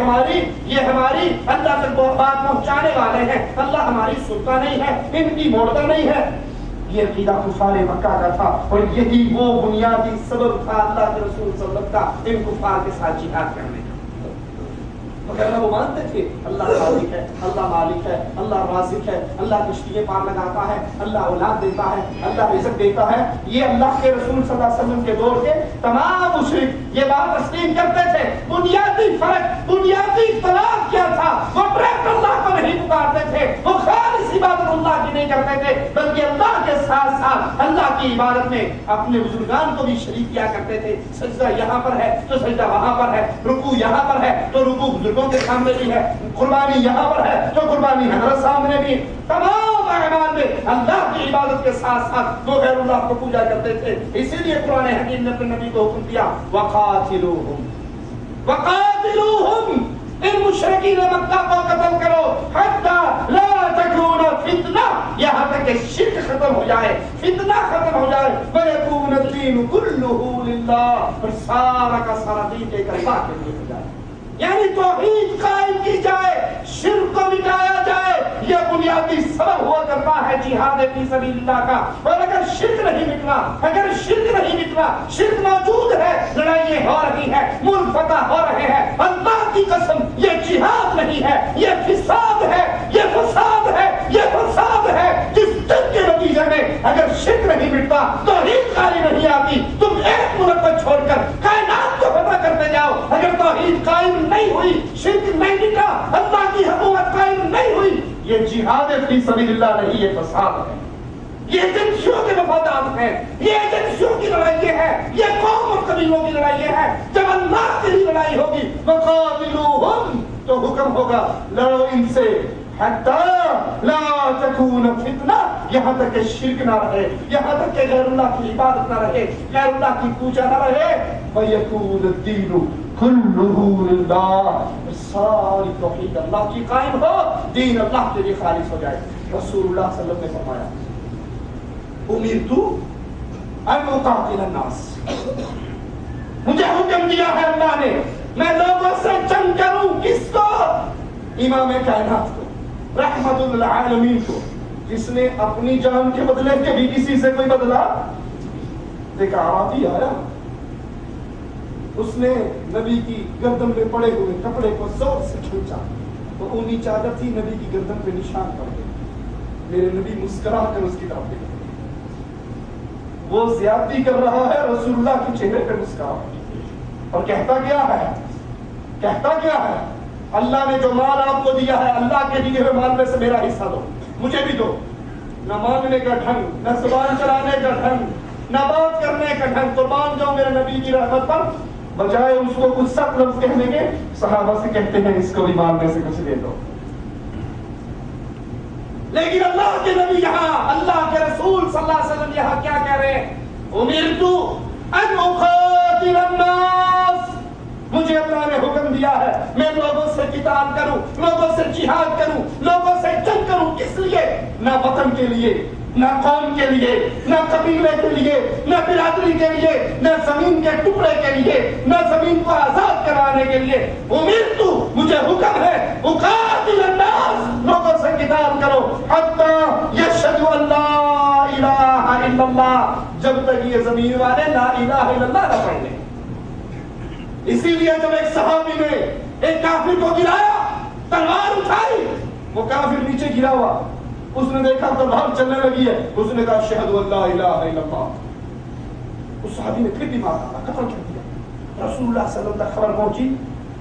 ہماری اللہ تک بات پہنچانے والے ہیں، اللہ ہماری سنتا نہیں ہے، ان کی موڑتا نہیں ہے۔ یہ عقیدہ کفار مکہ کا تھا، اور یہی وہ بنیادی سبب تھا اللہ کے رسول صلی اللہ علیہ وسلم کا ان کفار کے ساتھ جہاد کرنے کا۔ وغیرہ وہ مانتے تھے اللہ خالق ہے، اللہ مالک ہے، اللہ رازق ہے، اللہ کشتییں پار لگاتا ہے، اللہ اولاد دیتا ہے، اللہ رزق دیتا ہے۔ یہ اللہ کے رسول صلی اللہ علیہ وسلم کے دور کے تمام مشرک یہ بات تسلیم کرتے تھے۔ بنیادی فرق، بنیادی اختلاف کیا تھا؟ وہ ڈائریکٹ اللہ کو نہیں پکارتے تھے، وہ خالص عبادت اللہ کی نہیں کرتے تھے، بلکہ اللہ کے ساتھ ساتھ اللہ کی عبادت میں اپنے بزرگان کو بھی شریک کیا کرتے تھے۔ سجدہ یہاں پر ہے تو سجدہ وہاں پر ہے، رکوع یہاں پر ہے تو رکوع بزرگوں کے سامنے بھی ہے، قربانی یہاں پر ہے تو قربانی حضرت سامنے بھی۔ تمام اعمال میں اللہ کی عبادت کے ساتھ ساتھ وہ غیر اللہ کو پوجا کرتے تھے۔ اسی لیے قرآن حکیم نے اپنے نبی کو حکم دیا وقاتلوہم وقاتلوہم، ان مشرکین مکہ کو قتل کرو حتی لا تکون فتنہ، یہاں تک کہ شرک ختم ہو جائے، فتنہ ختم ہو جائے، ویکون الدین کلہ للہ، اور سارا کا سارا دین ایک اللہ کے لیے ہو جائے، یعنی توحید قائم کی جائے، شرک کو مٹایا جائے۔ یہ بنیادی سبب ہوا کرتا ہے جہاد فی سبیل اللہ کا۔ اور اگر شرک نہیں مٹنا، اگر شرک نہیں مٹنا، شرک موجود ہے، لڑائیاں ہو رہی ہیں، ملک فتح ہو رہے ہیں، اللہ کی قسم یہ جہاد نہیں ہے، یہ فساد ہے، یہ فساد ہے، یہ فساد ہے، جس جنگ کے نتیجے میں اگر شرک نہیں مٹتا، توحید قائم نہیں آتی، تم ایک ملک کو چھوڑ کر کائنات کو فتح کرتے جاؤ، اگر توحید قائم نہیں ہوئی، شرک نہیں مٹا، اللہ کی حکومت قائم نہیں ہوئی، یہ جہاد فی سبیل اللہ نہیں، یہ فساد ہے، یہ ایجنسیوں کے مفادات ہیں، یہ ایجنسیوں کی لڑائیاں ہیں، یہ قوم اور قبیلوں کی لڑائیاں ہیں۔ جب اللہ کی لڑائی ہوگی وقاتلوہم تو حکم ہوگا لڑو ان سے حتی لا تکون فتنہ، یہاں تک کہ شرک نہ رہے، یہاں تک کہ غیر اللہ کی عبادت نہ رہے، غیر اللہ کی پوجا نہ رہے، وَيَكُونَ الدِّينُ كُلُّهُ لِلَّهِ، ساری توحید اللہ کی قائم ہو، دین اللہ کے لیے خالص ہو جائے۔ رسول اللہ صلی اللہ علیہ وسلم نے فرمایا اُمِرْتُ أَنْ أُقَاتِلَ النَّاسَ، مجھے حکم دیا ہے اللہ نے میں لوگوں سے جنگ کروں، کس کو؟ امام کائنات کو، رحمت للعالمین کو، جس نے اپنی جان کے بدلے کبھی کسی سے کوئی بدلا دیکھا۔ عربی آیا، اس نے نبی کی گردن پہ پڑے ہوئے کپڑے کو زور سے کھینچا تو اونی چادر تھی، نبی کی گردن پہ نشان پڑ گئے۔ میرے نبی مسکرا کر اس کی طرف دیکھتے، وہ زیادتی کر رہا ہے، رسول اللہ کے چہرے پہ مسکرا اور کہتا کیا ہے؟ کہتا کیا ہے؟ اللہ نے جو مال آپ کو دیا ہے، اللہ کے دیے ہوئے مال میں سے میرا حصہ دو، مجھے بھی دو۔ نہ مانگنے کا ڈھنگ، نہ زبان چلانے کا ڈھنگ، نہ بات کرنے کا ڈھنگ، قربان جاؤں میرے نبی کی رحمت پر، بجائے اس کو کچھ سخت لفظ کہنے کے صحابہ سے کہتے ہیں اس کو بھی مال میں سے کچھ دے دو۔ لیکن اللہ کے نبی یہاں، اللہ کے رسول صلی اللہ علیہ وسلم یہاں کیا کہہ رہے ہیں؟ اُمِرْتُ أَنْ أُقَاتِلَ النَّاسَ، مجھے اللہ نے حکم دیا ہے میں لوگوں سے قتال کروں، لوگوں سے جہاد کروں، لوگوں سے جنگ کروں۔ کس لیے؟ نہ وطن کے لیے، نہ قوم کے لیے، نہ قبیلے کے لیے، نہ برادری کے لیے، نہ زمین کے ٹکڑے کے لیے، نہ زمین کو آزاد کرانے کے لیے۔ اُمِرْتُ، مجھے حکم ہے، اُقَاتِلَ النَّاسَ، لوگوں سے قتال کرو، حَتَّى يَشْهَدُوا أَن لَا إِلَٰهَ إِلَّا اللَّهُ، جب تک یہ زمین والے لا الہ الا اللہ نہ پڑھ لیں۔ اسی لیے جب ایک صحابی نے ایک کافر کو گرایا، تلوار اٹھائی، وہ کافر نیچے گرا ہوا، اس نے دیکھا تلوار چلنے لگی ہے، اس نے کہا اشہد ان لا الہ الا اللہ۔ اس صحابی نے پھر بھی مارا، قتل کر دیا۔ رسول اللہ صلی اللہ علیہ وسلم تک خبر پہنچی،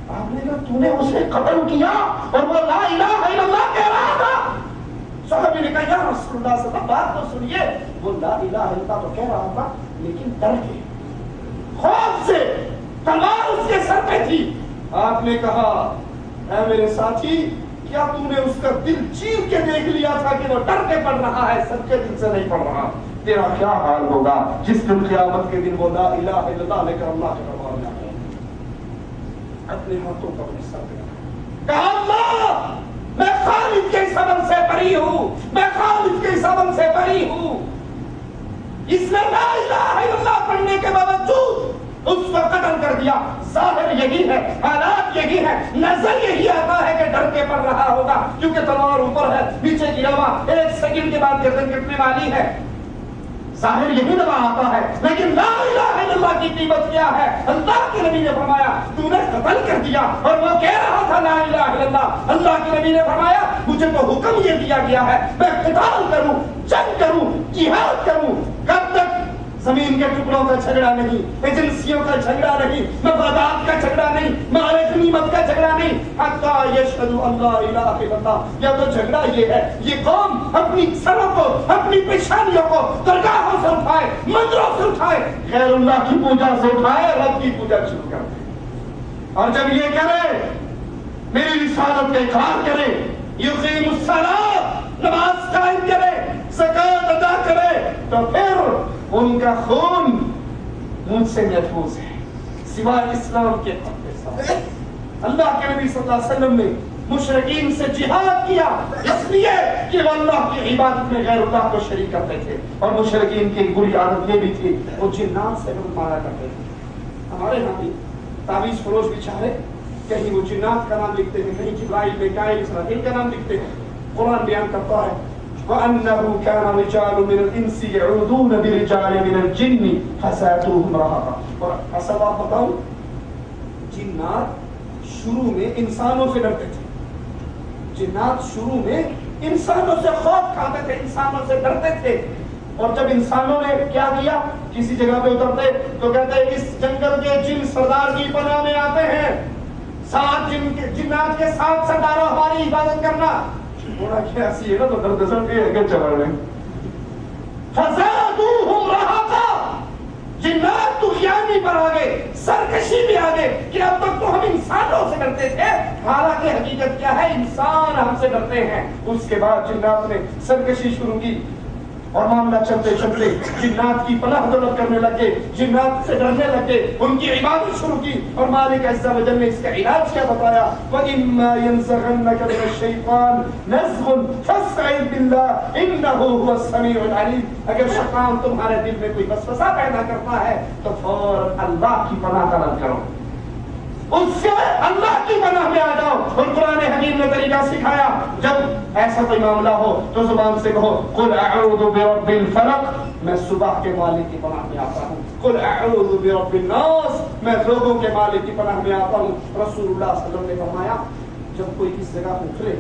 آپ نے کہا تو نے اسے قتل کیا اور وہ لا الہ الا اللہ کہہ رہا تھا۔ صحابی نے کہا یا رسول اللہ صلی اللہ علیہ وسلم بات تو سنیے، وہ لا الہ الا اللہ تو کہہ رہا تھا لیکن ڈر کے، خوف سے، تلوار اس کے سر پہ تھی۔ آپ نے کہا اے میرے ساتھی، کیا تم نے اس کا دل چیر کے دیکھ لیا تھا کہ وہ ڈر کے پڑھ رہا ہے، سب کے دل سے نہیں پڑھ رہا؟ تیرا کیا حال ہوگا جس دن قیامت کے دن وہ لا الہ الا اللہ لے کر اللہ کے دربار میں آئے، اپنے ہاتھوں کو اپنے سر پہ کہا اللہ میں خالد کے سبب سے بری ہوں، میں خالد کے سبب سے بری ہوں۔ اس نے لا الہ الا اللہ پڑھنے کے باوجود اس کو قتل کر دیا۔ ظاہر یہی ہے، حالات یہی ہے، نظر یہی آتا ہے کہ ڈر کے پڑ رہا ہوگا، کیونکہ تلوار اوپر ہے، نیچے گرا ہوا، ایک سیکنڈ کے بعد گردن کٹنے والی ہے۔ ظاہر یہی نبا آتا ہے، لیکن لا الہ الا اللہ کی قیمت کیا ہے؟ اللہ کے نبی نے فرمایا تو نے قتل کر دیا، اور وہ کہہ رہا تھا لا الہ الا اللہ۔ اللہ کے نبی نے فرمایا مجھے تو حکم یہ دیا گیا ہے میں قتال کروں، جنگ کروں، جہاد کروں۔ کب تک؟ زمین کے ٹکڑوں کا جھگڑا نہیں، ایجنسیوں کا جھگڑا نہیں، مفادات کا جھگڑا نہیں، مال غنیمت کا جھگڑا نہیں، حتی یشہدوا ان لا الہ الا اللہ۔ یا تو جھگڑا یہ ہے یہ قوم اپنی سروں کو، اپنی پیشانیوں کو درگاہوں سے اٹھائے، مندروں سے اٹھائے، غیر اللہ کی پوجا سے اٹھائے، رب کی پوجا شروع کر دے۔ اور جب یہ کرے، میری رسالت کا اقرار کرے، یقیم الصلاۃ، نماز قائم کرے، زکات ادا کرے، تو پھر ان کا خون مجھ سے محفوظ ہے سوائے اسلام کے حق کے ساتھ۔ اللہ کے نبی صلی اللہ علیہ وسلم نے مشرکین سے جہاد کیا اس لیے کہ وہ اللہ کی عبادت میں غیر اللہ کو شریک کرتے تھے، اور مشرکین کی بری عادت یہ بھی تھی وہ جنات سے مارا کرتے تھے۔ ہمارے یہاں بھی تعویذ فروش بھی چاہے، کہیں وہ جنات کا نام لکھتے ہیں، کہیں جبرائیل، میکائیل، اسرافیل کا نام لکھتے ہیں۔ قرآن بیان کرتا ہے وَأَنَّهُ كَانَ رِجَالٌ مِّنَ الْإِنسِ يَعُوذُونَ بِرِجَالٍ مِّنَ الْجِنِّ فَزَادُوهُمْ رَهَقًا۔ اور اصل بات بتاؤں، جنات شروع میں انسانوں سے ڈرتے تھے، جنات شروع میں انسانوں سے خوف کھاتے تھے، انسانوں سے ڈرتے تھے۔ اور جب انسانوں نے کیا کیا، کسی جگہ پہ اترتے تو کہتے ہیں اس جنگل کے جن سردار کی پناہ میں آتے ہیں، سات جنات کے ساتھ سرداروں ہماری حفاظت کرنا۔ تھوڑا کیا ایسی ہے نا تو دردسر کے ہے کہ چلا رہے فَزَادُوهُمْ رَهَقًا۔ جنات طغیانی پر آگے، سرکشی بھی آگے کہ اب تک تو ہم انسانوں سے ڈرتے تھے، حالانکہ حقیقت کیا ہے انسان ہم سے ڈرتے ہیں۔ اس کے بعد جنات نے سرکشی شروع کی، اور معاملہ چلتے چلتے جنات کی پناہ طلب کرنے لگے، جنات سے ڈرنے لگے، ان کی عبادت شروع کی۔ اور مالک عز و جل نے اس کا علاج کیا بتایا، وَإِمَّا يَنزَغَنَّكَ مِنَ الشَّيْطَانِ نَزْغٌ فَاسْتَعِذْ بِاللَّهِ إِنَّهُ هُوَ السَّمِيعُ الْعَلِيمُ۔ اگر شیطان تمہارے دل میں کوئی وسوسہ پیدا کرتا ہے تو فوراً اللہ کی پناہ طلب کرو، اس سے اللہ کی پناہ میں آ جاؤ۔ اور قرآن حکیم نے طریقہ سکھایا، جب ایسا کوئی معاملہ ہو تو زبان سے کہو قل اعوذ برب الفلق، میں صبح کے مالک کی پناہ میں آتا ہوں، قل اعوذ برب الناس، میں لوگوں کے مالک کی پناہ میں آتا ہوں۔ رسول اللہ صلی اللہ علیہ وسلم نے فرمایا جب کوئی اس جگہ اترے،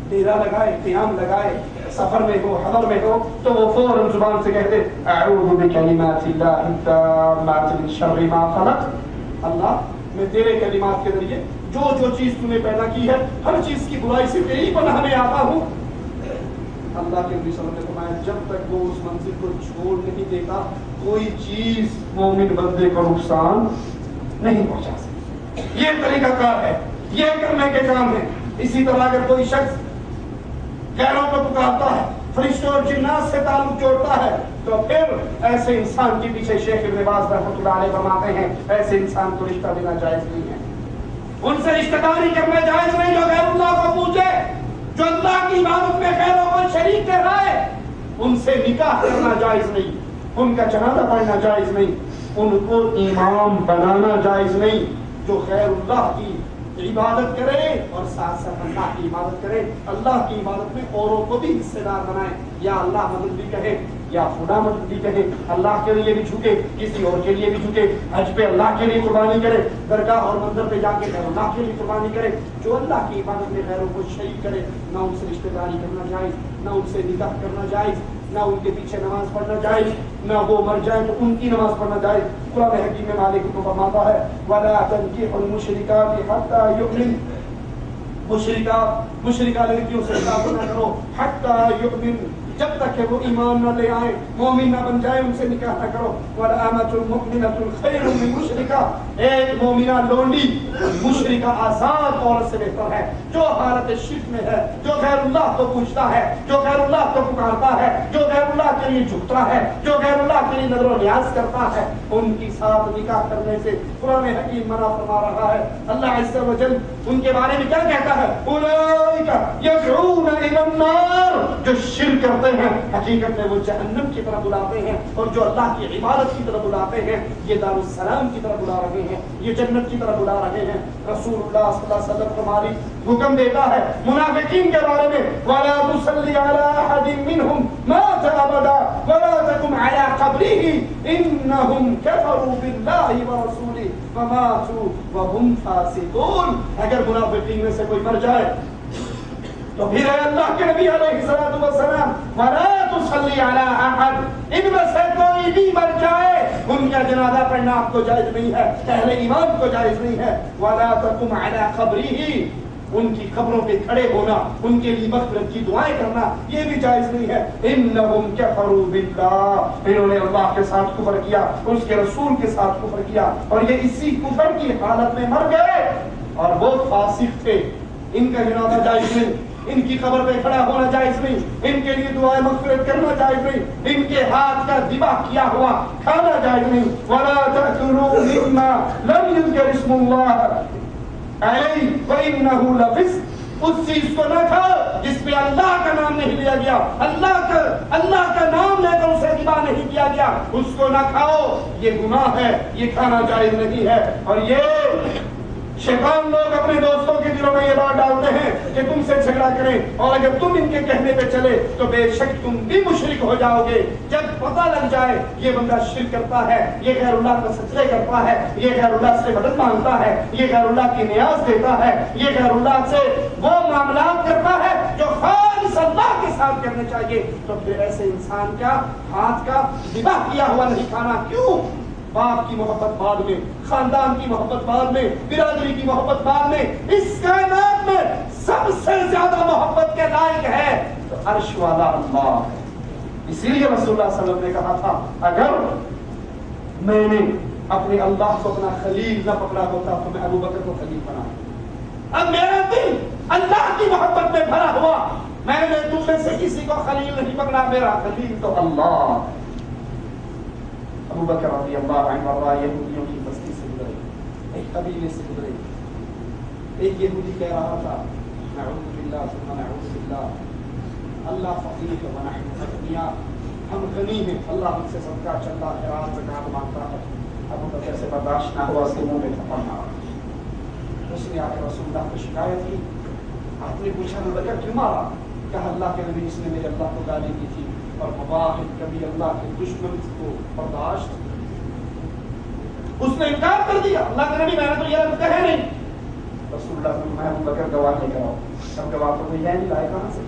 ڈیرا لگائے، قیام لگائے، سفر میں ہو، حضر میں ہو، تو وہ فوراً زبان سے کہتے اعوذ بکلمات اللہ التامات من شر ما خلق، اللہ میں تیرے کلمات کے ذریعے جو چیز تو نے پیدا کی ہے ہر چیز کی برائی سے تیری پناہ میں آتا ہوں۔ اللہ کے نبی صلی اللہ علیہ وسلم نے فرمایا جب تک وہ اس منزل کو چھوڑ نہیں دیتا کوئی چیز مومن بندے کو نقصان نہیں پہنچا سکتی۔ یہ طریقہ کار ہے، یہ کرنے کے کام ہے۔ اسی طرح اگر کوئی شخص غیروں کو پکارتا ہے، فرشتوں اور جنات سے تعلق جوڑتا ہے، تو پھر ایسے انسان کے پیچھے شیخ ابن باز رحمۃ اللہ علیہ فرماتے ہیں ایسے انسان کو رشتہ دینا جائز نہیں ہے، ان سے رشتہ داری کرنا جائز نہیں جو غیر اللہ کو پوجے، جو اللہ کی عبادت میں غیروں کو شریک ٹھہرائے، ان سے نکاح کرنا جائز نہیں، ان کا جنازہ پڑھنا جائز نہیں، ان کو امام بنانا جائز نہیں۔ جو غیر اللہ کی عبادت کرے اور ساتھ ساتھ اللہ کی عبادت کرے، اللہ کی عبادت میں اوروں کو بھی حصے دار بنائے، یا اللہ مدد بھی کہے یا خدا مدد بھی کہے، اللہ کے لیے بھی جھکے، کسی اور کے لیے بھی جھکے، حج پہ اللہ کے لیے قربانی کرے، درگاہ اور مندر پہ جا کے غیر اللہ کے لیے قربانی کرے۔ جو اللہ کی عبادت میں غیروں کو شریک کرے، نہ ان سے رشتہ داری کرنا جائز، نہ ان سے نکاح کرنا جائز، نہ ان کے پیچھے نماز پڑھنا جائز، نہ وہ مر جائیں تو ان کی نماز پڑھنا جائز۔ قرآن حکیم میں مالک کو فرماتا ہے وَلَا تَنكِحُوا الْمُشْرِكَاتِ حَتَّى يُؤْمِنْ، مشرکہ لڑکیوں سے نکاح نہ کرو حَتَّى يُؤْمِنْ، جب تک کہ وہ ایمان نہ لے آئیں، مومن نہ بن جائے، ان سے نکاح نہ کرو۔ وَالْأَمَةُ الْمُؤْمِنَةُ خَيْرٌ مِّن مُشْرِكَةٍ، ایک مومنہ لونڈی مشرکہ آزاد عورت سے بہتر ہے۔ جو حالت شرک میں ہے، جو غیر اللہ کو پوچھتا ہے، جو غیر اللہ کو پکارتا ہے، جو غیر اللہ کے لیے جھکتا ہے، جو غیر اللہ کے لیے نظر و نیاز کرتا ہے، ان کی ساتھ نکاح کرنے سے قرآن حکیم منع فرما رہا ہے۔ اللہ عز و جل ان کے بارے میں کیا کہتا ہے؟ اولئک یدعون الی النار، جو شرک کرتے ہیں حقیقت میں وہ جہنم کی طرف بلاتے ہیں، اور جو اللہ کی عبادت کی طرف بلاتے ہیں یہ دار السلام کی طرف بلا رہے ہیں، یہ جنت کی طرف بلا رہے ہیں۔ رسول رسول اللہ صلی اللہ علیہ وسلم ہماری حکم دیتا ہے منافقین کے بارے میں وَلَا تُصَلِّ عَلَىٰ أَحَدٍ مِّنْهُمْ مَاتَ أَبَدًا وَلَا تَقُمْ عَلَىٰ قَبْرِهِ إِنَّهُمْ كَفَرُوا بِاللَّهِ وَرَسُولِهِ وَمَاتُوا وَهُمْ فَاسِقُونَ. اگر منافقین میں سے کوئی مر جائے تو پھر اے اللہ کے نبی علیہ الصلوۃ والسلام وَلَا تُصَلِّ عَلَىٰ أَحَدٍ ان میں سے کوئی بھی مر جائے ان کا جنازہ پڑھنا آپ کو جائز نہیں ہے, اہل ایمان کو جائز نہیں ہے. وَلَا تَقُمْ عَلَىٰ قَبْرِهِ ان کی قبروں پہ کھڑے ہونا, ان کے لیے مغفرت کی دعائیں کرنا یہ بھی جائز نہیں ہے. انہم کفروا باللہ, انہوں نے اللہ کے ساتھ کفر کیا, اس کے رسول کے ساتھ کفر کیا, اور یہ اسی کفر کی حالت میں مر گئے اور وہ فاسق تھے. ان کا جنازہ جائز نہیں, ان کی قبر پہ کھڑا ہونا جائز نہیں, ان کے لیے دعائیں مغفرت کرنا جائز نہیں, ان کے ہاتھ کا ذبح کیا ہوا کھانا جائز نہیں. وَلَا تَأْكُلُوا مِمَّا لَمْ يُذْكَرِ اسْمُ اللَّهِ عَلَيْهِ وَإِنَّهُ لَفِسْقٌ, اس چیز کو نہ کھاؤ جس پہ اللہ کا نام نہیں لیا گیا, اللہ کا نام لے کر اسے ذبح نہیں کیا گیا, اس کو نہ کھاؤ. یہ گناہ ہے, یہ کھانا جائز نہیں ہے. اور یہ شیطان لوگ اپنے دوستوں کے دلوں میں یہ بات ڈالتے ہیں کہ تم سے جھگڑا کریں, اور اگر تم ان کے کہنے پہ چلے تو بے شک تم بھی مشرک ہو جاؤ گے. جب پتہ لگ جائے یہ بندہ شرک کرتا ہے, یہ غیر اللہ کو سجدے کرتا ہے, یہ غیر اللہ سے مدد مانگتا ہے, یہ غیر اللہ کی نیاز دیتا ہے, یہ غیر اللہ سے وہ معاملات کرتا ہے جو خالص اللہ کے ساتھ کرنے چاہیے, تو پھر ایسے انسان کا ہاتھ کا ذبح کیا ہوا نہیں کھانا. کیوں؟ باپ کی محبت بعد میں, خاندان کی محبت بعد میں, برادری کی محبت بعد میں, اس کائنات میں سب سے زیادہ محبت کے لائق ہے تو عرش والا اللہ ہے. اسی لیے رسول اللہ صلی اللہ علیہ وسلم نے کہا تھا اگر میں نے اپنے اللہ کو اپنا خلیل نہ پکڑا ہوتا تو میں ابو بکر کو خلیل بنا. اب میرا دل اللہ کی محبت میں بھرا ہوا, میں نے تم میں سے کسی کو خلیل نہیں پکڑا, میرا خلیل تو اللہ. ابو بکر رضی اللہ عنہ یہودیوں کی بستی سے گزرے, ایک قبیلے سے گزرے. ایک یہودی کہہ رہا تھا نعوذ باللہ ثم نعوذ باللہ, اللہ فقیر و نحن اغنیاء, ہم غنی ہیں, اللہ ہم سے صدقہ چندہ خیرات زکات مانگتا ہے. ابو بکر سے برداشت نہ ہوا, اس کے منہ میں تھپڑ مارا. اس نے آ کے رسول اللہ کو شکایت کی. آپ نے پوچھا ابو بکر کیوں مارا؟ کہا اللہ کے نبی, اس نے میرے اللہ کو گالی دی تھی اور مواحد کبھی اللہ کے دشمن کو برداشت, اس نے انکار کر دیا. اللہ کے نبی میں نے تو یہ کہے نہیں. رسول اللہ نے ابو بکر گواہ لے کر آؤ. سب گواہ تو یہ نہیں لائے کہاں سے؟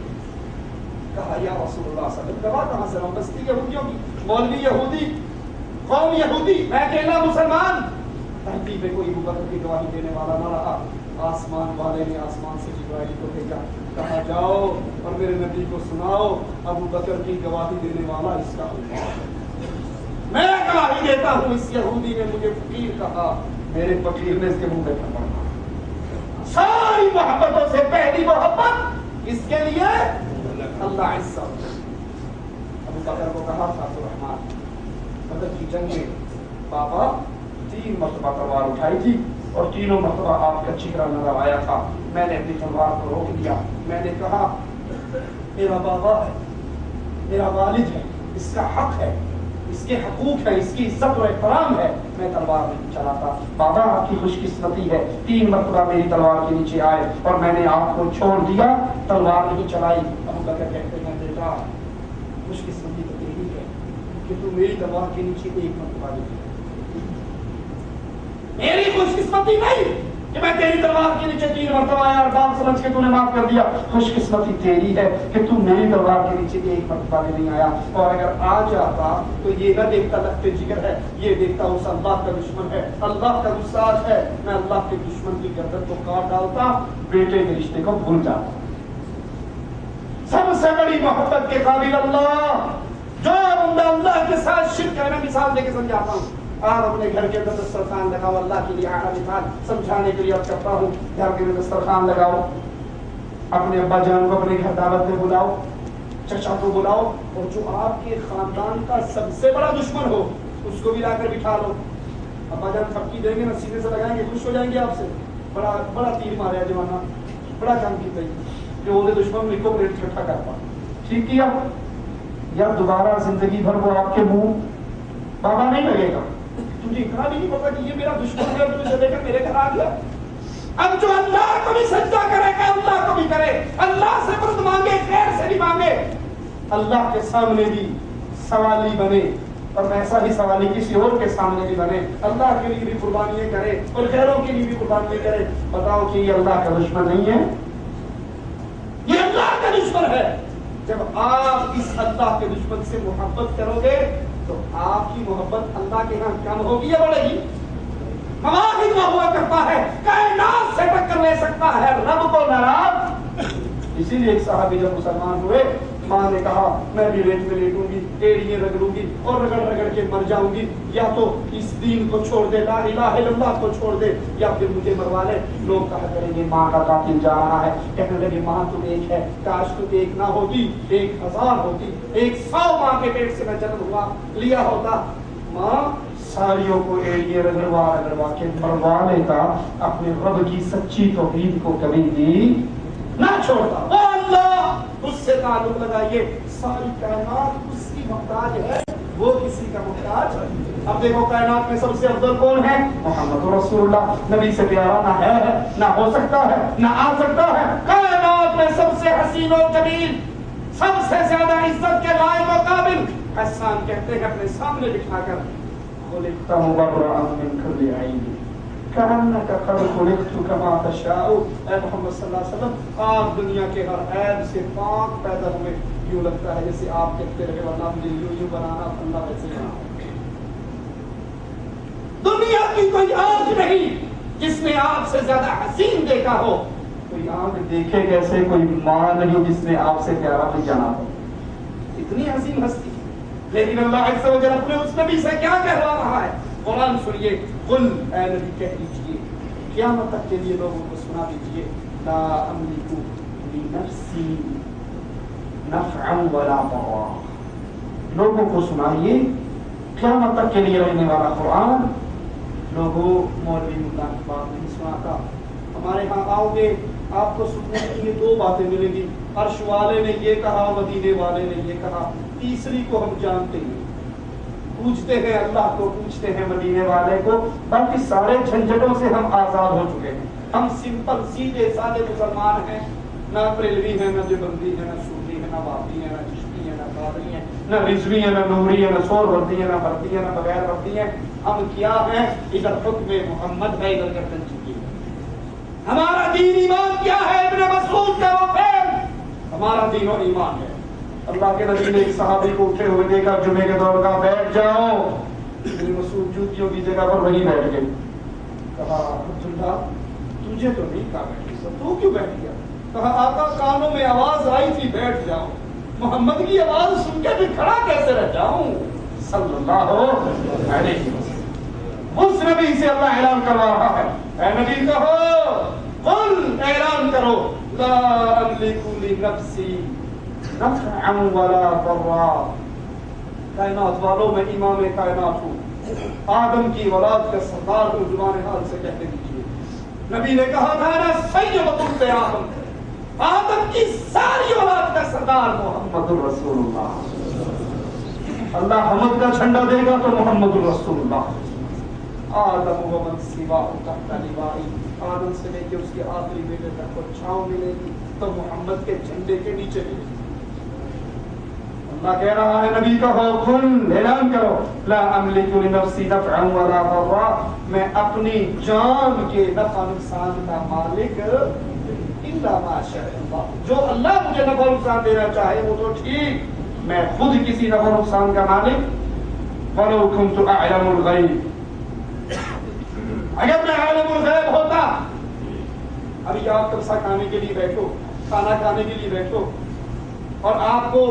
کہا یا رسول اللہ صلی اللہ علیہ وسلم گواہ کہاں سے لاؤں؟ بستی یہودیوں کی, مولوی یہودی, قوم یہودی, میں اکیلا مسلمان. تحقیق میں کوئی ابو بکر کی گواہی دینے والا نہ رہا. آسمان والے نے آسمان سے جبرائیل کو بھیجا, کہا جاؤ اور میرے نبی کو سناؤ ابو بکر کی گواہی دینے والا اس کا اللہ ہے. میں گواہی دیتا ہوں اس یہودی نے مجھے فقیر کہا, میرے فقیر نے اس کے منہ پہ تھپڑ مارا. ساری محبتوں سے پہلی محبت اس کے لیے اللہ عزت. ابو بکر کو کہا تھا سبحان بدر کی جنگ میں بابا 3 مرتبہ تلوار اٹھائی تھی اور تینوں مرتبہ آپ کا چہرہ نظر آیا تھا. میں نے اپنی تلوار کو روک دیا. میں نے کہا میرا بابا ہے, میرا والد ہے, اس کا حق ہے, اس کے حقوق ہے, اس کی عزت و احترام ہے, میں تلوار نہیں چلاتا. بابا آپ کی خوش قسمتی ہے, 3 مرتبہ میری تلوار کے نیچے آئے اور میں نے آپ کو چھوڑ دیا, تلوار نہیں چلائی. ابو بکر کہتے ہیں بیٹا خوش قسمتی تو تیری ہے کہ تو میری تلوار کے نیچے 1 مرتبہ نہیں. میری خوش قسمتی نہیں کہ میں تیری تلوار کے نیچے 3 مرتبہ آیا اور کام سمجھ کے تو نے معاف کر دیا. خوش قسمتی تیری ہے کہ تو میری تلوار کے نیچے 1 مرتبہ بھی نہیں آیا. اور اگر آ جاتا تو یہ نہ دیکھتا لخت جگر ہے, یہ دیکھتا اس اللہ کا دشمن ہے, اللہ کا گستاخ ہے. میں اللہ کے دشمن کی گردن کو کاٹ ڈالتا, بیٹے کے رشتے کو بھول جاتا. سب سے بڑی محبت کے قابل اللہ. جو بندہ اللہ کے ساتھ شرک کرے, میں مثال دے کے سمجھاتا ہوں. آپ اپنے گھر کے اندر دسترخوان لگاؤ, اللہ کے لیے اعلیٰ مثال سمجھانے کے لیے اب کرتا ہوں. گھر کے اندر دسترخوان لگاؤ, اپنے ابا جان کو اپنے گھر دعوت میں بلاؤ, چچا کو بلاؤ, اور جو آپ کے خاندان کا سب سے بڑا دشمن ہو اس کو بھی لا کر بٹھا لو. ابا جان پھپکی دیں گے نا, سینے سے لگائیں گے, خوش ہو جائیں گے آپ سے. بڑا تیر مارا جوانہ, بڑا کام کیا کہ وہ دشمن کو پلیٹ اکٹھا کرتا. ٹھیک کیا, یا دوبارہ زندگی بھر وہ آپ کے منہ بابا نہیں لگے گا. تجھے اتنا بھی نہیں پتا کہ یہ میرا دشمن ہے, تجھے لے کر میرے گھر آ گیا. اب جو اللہ کو بھی سجدہ کرے گا اللہ کو بھی کرے, اللہ سے مدد مانگے, خیر سے بھی مانگے, اللہ کے سامنے بھی سوالی بنے اور ایسا ہی سوالی کسی اور کے سامنے بھی بنے, اللہ کے لیے بھی قربانیاں کرے اور غیروں کے لیے بھی قربانیاں کرے. بتاؤ کہ یہ اللہ کا دشمن نہیں ہے؟ یہ اللہ کا دشمن ہے. جب آپ اس اللہ کے دشمن سے محبت کرو گے تو آپ کی محبت اللہ کے ہاں کم ہوگی یا بڑھے گی؟ مواقع میں ہوا کرتا ہے, کائنات سے ٹکر لے سکتا ہے رب کو ناراض. اسی لیے ایک صحابی جب مسلمان ہوئے, ماں نے کہا میں بھی ریت میں لیٹوں گی, ایڑیاں رگڑوں گی اور رگڑ رگڑ کے مر جاؤں گی, یا تو اس دین کو چھوڑ دے, لا الہ الا اللہ کو چھوڑ دے, یا پھر مجھے مروا لے. لوگ کہا کریں گے ماں کا قاتل جا رہا ہے, کہنے لگے ماں تو ایک ہے, کاش تو ایک نہ ہوتی, 1000 ہوتی, 100 ماں کے پیٹ سے میں جنم ہوا لیا ہوتا. ماں ساریوں کو ایڑیے رگڑوا رگڑوا کے مروا لیتا, اپنے رب کی سچی توحید کو کبھی بھی نہ چھوڑتا. وہ اللہ اس سے تعلق لگائیے, ساری کائنات اس کی محتاج ہے, وہ کسی کا محتاج. اب دیکھو کائنات میں سب سے افضل کون ہے؟ محمد رسول اللہ. نبی سے پیارا نہ ہے, نہ ہو سکتا ہے, نہ آ سکتا ہے. کائنات میں سب سے حسین و جمیل, سب سے زیادہ عزت کے لائق و قابل, احسان کہتے ہیں اپنے سامنے بٹھا کر, خلقت مبرأ من كل عیب کأنک قد خلقت کما تشاء. اے محمد صلی اللہ علیہ وسلم, آپ دنیا کے ہر عیب سے پاک پیدا ہوئے, یوں لگتا ہے جیسے آپ کہتے رہے اللہ مجھے یوں بنانا, اللہ ویسے بنانا. دنیا کی کوئی آنکھ نہیں جس نے آپ سے زیادہ حسین دیکھا ہو, کوئی آنکھ دیکھے کیسے, کوئی ماں نہیں جس نے آپ سے پیارا بھی جانا ہو, اتنی حسین ہستی. لیکن اللہ عز و جل اپنے اس نبی سے کیا کہوا رہا ہے؟ قرآن سنیے, قل اے نبی کہہ دیجئے, قیامت تک کے لیے لوگوں کو سنا دیجئے, لا املک لنفسی نفعا ولا ضرا. لوگوں کو سنائیے قیامت تک کے لیے رہنے والا قرآن. لوگوں مولوی ملا کی بات نہیں سناتا. ہمارے ہاں آؤ گے آپ کو سننے کے لیے 2 باتیں ملیں گی, عرش والے نے یہ کہا, مدینے والے نے یہ کہا, تیسری کو ہم جانتے ہیں, پوچھتے ہیں اللہ کو, پوچھتے ہیں مدینے والے کو, باقی سارے جھنجھٹوں سے ہم آزاد ہو چکے ہیں. ہم سمپل سیدھے سادے مسلمان ہیں, نہ بریلوی ہیں, نہ دیوبندی ہیں, نہ سنی ہیں, نہ بابی ہیں, نہ چشتی ہیں, نہ قادری ہیں, نہ رضوی ہیں, نہ نوری ہیں, نہ سور وردی ہیں, نہ بردی ہیں, نہ بغیر وردی ہیں. ہم کیا ہیں؟ ادھر حکم محمد ہے, ادھر گردن جھکی. ہمارا دین ایمان کیا ہے؟ ابن مسعود کا وہ فعل ہمارا دین و ایمان ہے. اللہ کے نبی نے ایک صحابی کو اٹھے ہوئے دیکھا, جمعے کے دور کا, بیٹھ جاؤ. ابن مسعود جوتیوں کی جگہ پر وہیں بیٹھ گئے. کہا عبداللہ تجھے تو نہیں کہا بیٹھ, تو کیوں بیٹھ گیا؟ کہا آقا کانوں میں آواز آئی تھی بیٹھ جاؤ, محمد کی آواز سن کے بھی کھڑا کیسے رہ جاؤں صلی اللہ علیہ وسلم. اس نبی سے اللہ اعلان کروا رہا ہے, اے نبی کہو, قل اعلان کرو, لا املک لنفسی نفعا ولا ضرا. کائنات والوں میں امام کائنات ہوں, آدم کی اولاد کا سردار ہوں, زبان حال سے کہتے دیجیے. نبی نے کہا تھا نا سید ولد آدم, آدم کی ساری اولاد کا سردار محمد رسول اللہ. اللہ حمد کا جھنڈا دے گا تو محمد رسول اللہ. آدم و من سواہ تحت لوائی, آدم سے لے کے اس کے آخری بیٹے تک کو چھاؤں ملے گی تو محمد کے جھنڈے کے نیچے ملے گی. اللہ کہہ رہا ہے نبی کہو, قل اعلان کرو, لا املک لنفسی نفعا ولا ضرا, میں اپنی جان کے نفع نقصان کا مالک الا ما شاء اللہ, جو اللہ مجھے نفع نقصان دینا چاہے وہ تو ٹھیک, میں خود کسی نفع نقصان کا مالک. ولو كنت اعلم الغیب, اگر میں عالم الغیب ہوتا. ابھی آپ کبسا کھانے کے لیے بیٹھو, کھانا کھانے کے لیے بیٹھو, اور آپ کو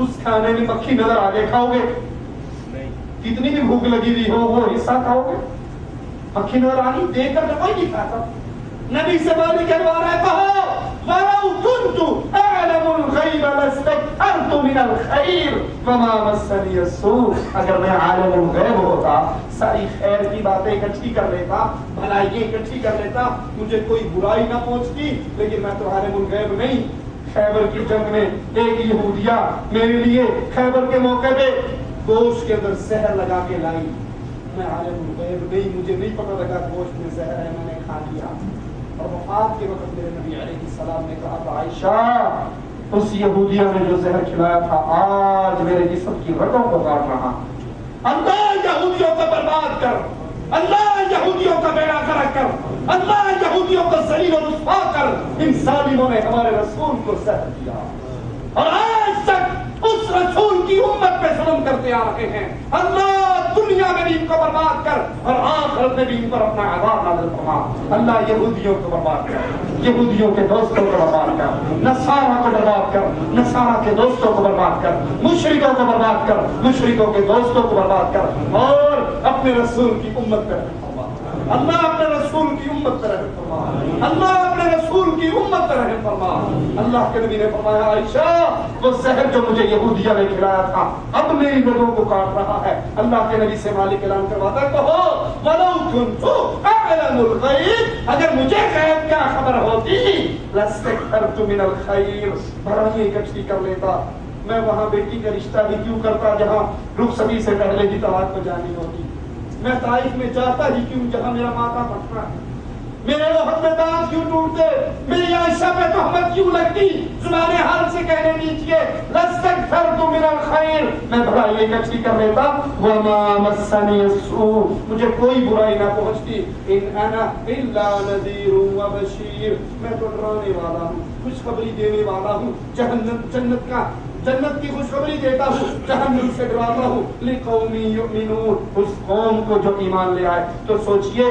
اس کھانے میں مکھی نظر آ گئے, کھاؤ گے؟ کتنی بھی بھوک لگی ہوئی ہو وہ حصہ کھاؤ گے؟ مکھی نظر آنی دیکھ کر کوئی نہیں کھاتا. نبی سے مالک کہوا رہا ہے, کہو ولو كنت اعلم الغیب لاستكثرت من الخیر وما مسنی السوء. اگر میں عالم الغیب ہوتا ساری خیر کی باتیں اکٹھی کر لیتا, بھلائیاں اکٹھی کر لیتا, مجھے کوئی برائی نہ پہنچتی. لیکن میں تو عالم الغیب نہیں. خیبر کی جنگ میں ایک یہودیہ میرے لیے خیبر کے موقع پہ گوشت کے اندر زہر لگا کے لائی. میں عالم الغیب نہیں, مجھے نہیں پتہ لگا گوشت میں زہر ہے, میں نے کھا لیا. اور وفات کے وقت میرے نبی علیہ السلام نے کہا تھا عائشہ اس یہودیوں نے جو زہر کھلایا تھا آج میرے جسم کی رگوں کو کاٹ رہا. اللہ یہودیوں کو برباد کر, اللہ یہودیوں کا بیڑا غرق کر, اللہ یہودیوں کو ذلیل و رسوا کر. ان ظالموں نے ہمارے رسول کو زہر دیا اور آج تک اس رسول کی امت پہ ظلم کرتے آ رہے ہیں. اللہ دنیا میں بھی ان کو برباد کر اور آخرت میں بھی ان پر اپنا عذاب نازل فرما. اللہ یہودیوں کو برباد کر, یہودیوں کے دوستوں کو برباد کر, نصارہ کو برباد کر, نصارہ کے دوستوں کو برباد کر, مشرکوں کو برباد کر, مشرکوں کے دوستوں کو برباد کر اور اپنے رسول کی امت پہ رحم فرما. اللہ اپنے رسول کی امت پہ رحم فرما. اللہ اپنے رسول کی امت پہ رحم فرما. اللہ کے نبی نے فرمایا عائشہ وہ زہر جو مجھے یہودیہ نے کھلایا تھا اب میری رگوں کو کاٹ رہا ہے. اللہ کے نبی سے مالک اعلان کرواتا کہو وَلَوْ كُنْتُ أَعْلَمُ الْغَيْبَ, اگر مجھے غیب کیا خبر ہوتی لَاسْتَكْثَرْتُ مِنَ الْخَيْرِ, بھلائی اکٹھی کر لیتا. میں وہاں بیٹی کا رشتہ ہی کیوں کرتا جہاں رخصتی سے پہلے ہی طلاق کو جانی ہوتی. میں طائف میں جاتا ہی کیوں جہاں میرا ماتھا پھٹتا ہے. میرے وقت میں دانت کیوں ٹوٹتے, میری عائشہ پہ تہمت کیوں لگتی. زبان حال سے کہنے دیجیے لَاسْتَكْثَرْتُ مِنَ الْخَيْرِ, میں بھلائی اکٹھی کر لیتا. وَمَا مَسَّنِيَ السُّوءُ, مجھے کوئی برائی نہ پہنچتی. إِنْ أَنَا إِلَّا نَذِيرٌ وَبَشِيرٌ, میں تو ڈرانے والا ہوں, خوشخبری دینے والا ہوں. جنت کی خوشخبری دیتا ہوں, جہنم سے ڈراتا ہوں. لِقَوْمٍ يُؤْمِنُونَ, اس قوم کو جو ایمان لے آئے. تو سوچئے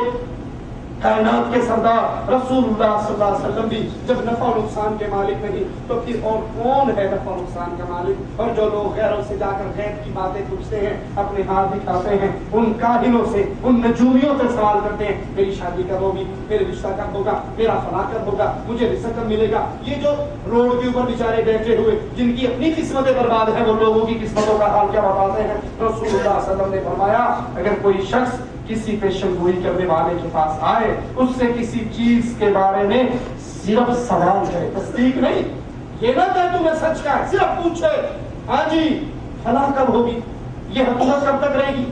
کائنات کے سردار رسول اللہ صلی اللہ علیہ وسلم بھی جب نفع و نقصان کے مالک نہیں تو پھر اور کون ہے نفع و نقصان کا مالک. اور جو لوگ غیروں سے جا کر غیب کی باتیں پوچھتے ہیں, اپنے ہاتھ دکھاتے ہیں, ان کاہنوں سے, ان نجومیوں سے سوال کرتے ہیں میری شادی کب ہوگی, میرے رشتہ کب ہوگا, میرا فلاں کب ہوگا, مجھے رزق کب ملے گا. یہ جو روڈ کے اوپر بیچارے بیٹھے ہوئے جن کی اپنی قسمتیں برباد ہیں وہ لوگوں کی قسمتوں کا حال کیا بتاتے ہیں. رسول اللہ صلی اللہ علیہ وسلم نے فرمایا اگر کوئی شخص کسی پیشن گوئی کرنے والے کے پاس آئے, اس سے کسی چیز کے بارے میں صرف سوال کرے, تصدیق نہیں, یہ نہ کہ تمہیں سچ کا ہے, صرف پوچھے ہاں جی فلاں کب ہوگی, یہ حکومت کب تک رہے گی,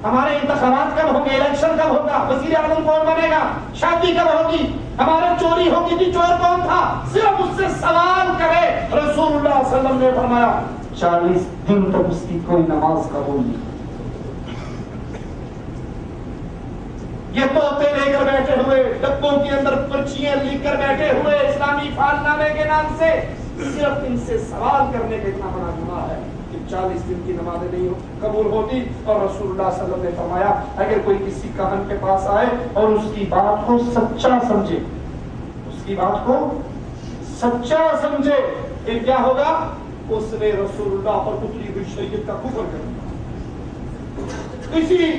ہمارے انتخابات کب ہوں گے, الیکشن کب ہوگا, وزیر اعظم کون بنے گا, شادی کب ہوگی, ہمارے چوری ہوگی تھی, چور کون تھا, صرف اس سے سوال کرے. رسول اللہ صلی اللہ علیہ وسلم نے فرمایا 40 دن تک اس کی کوئی نماز قبول نہیں. یہ طوطے لے کر بیٹھے ہوئے, ڈبوں کے اندر پرچیاں لکھ کر بیٹھے ہوئے اسلامی فال نامے کے نام سے, صرف ان سے سوال کرنے کا اتنا بڑا گناہ ہے کہ 40 دن کی نمازیں نہیں قبول ہوتی. اور رسول اللہ صلی اللہ علیہ وسلم نے فرمایا اگر کوئی کسی کاہن کے پاس آئے اور اس کی بات کو سچا سمجھے, اس کی بات کو سچا سمجھے, پھر کیا ہوگا, اس نے رسول اللہ پر اتری ہوئی شریعت کا کفر کر دیا. کسی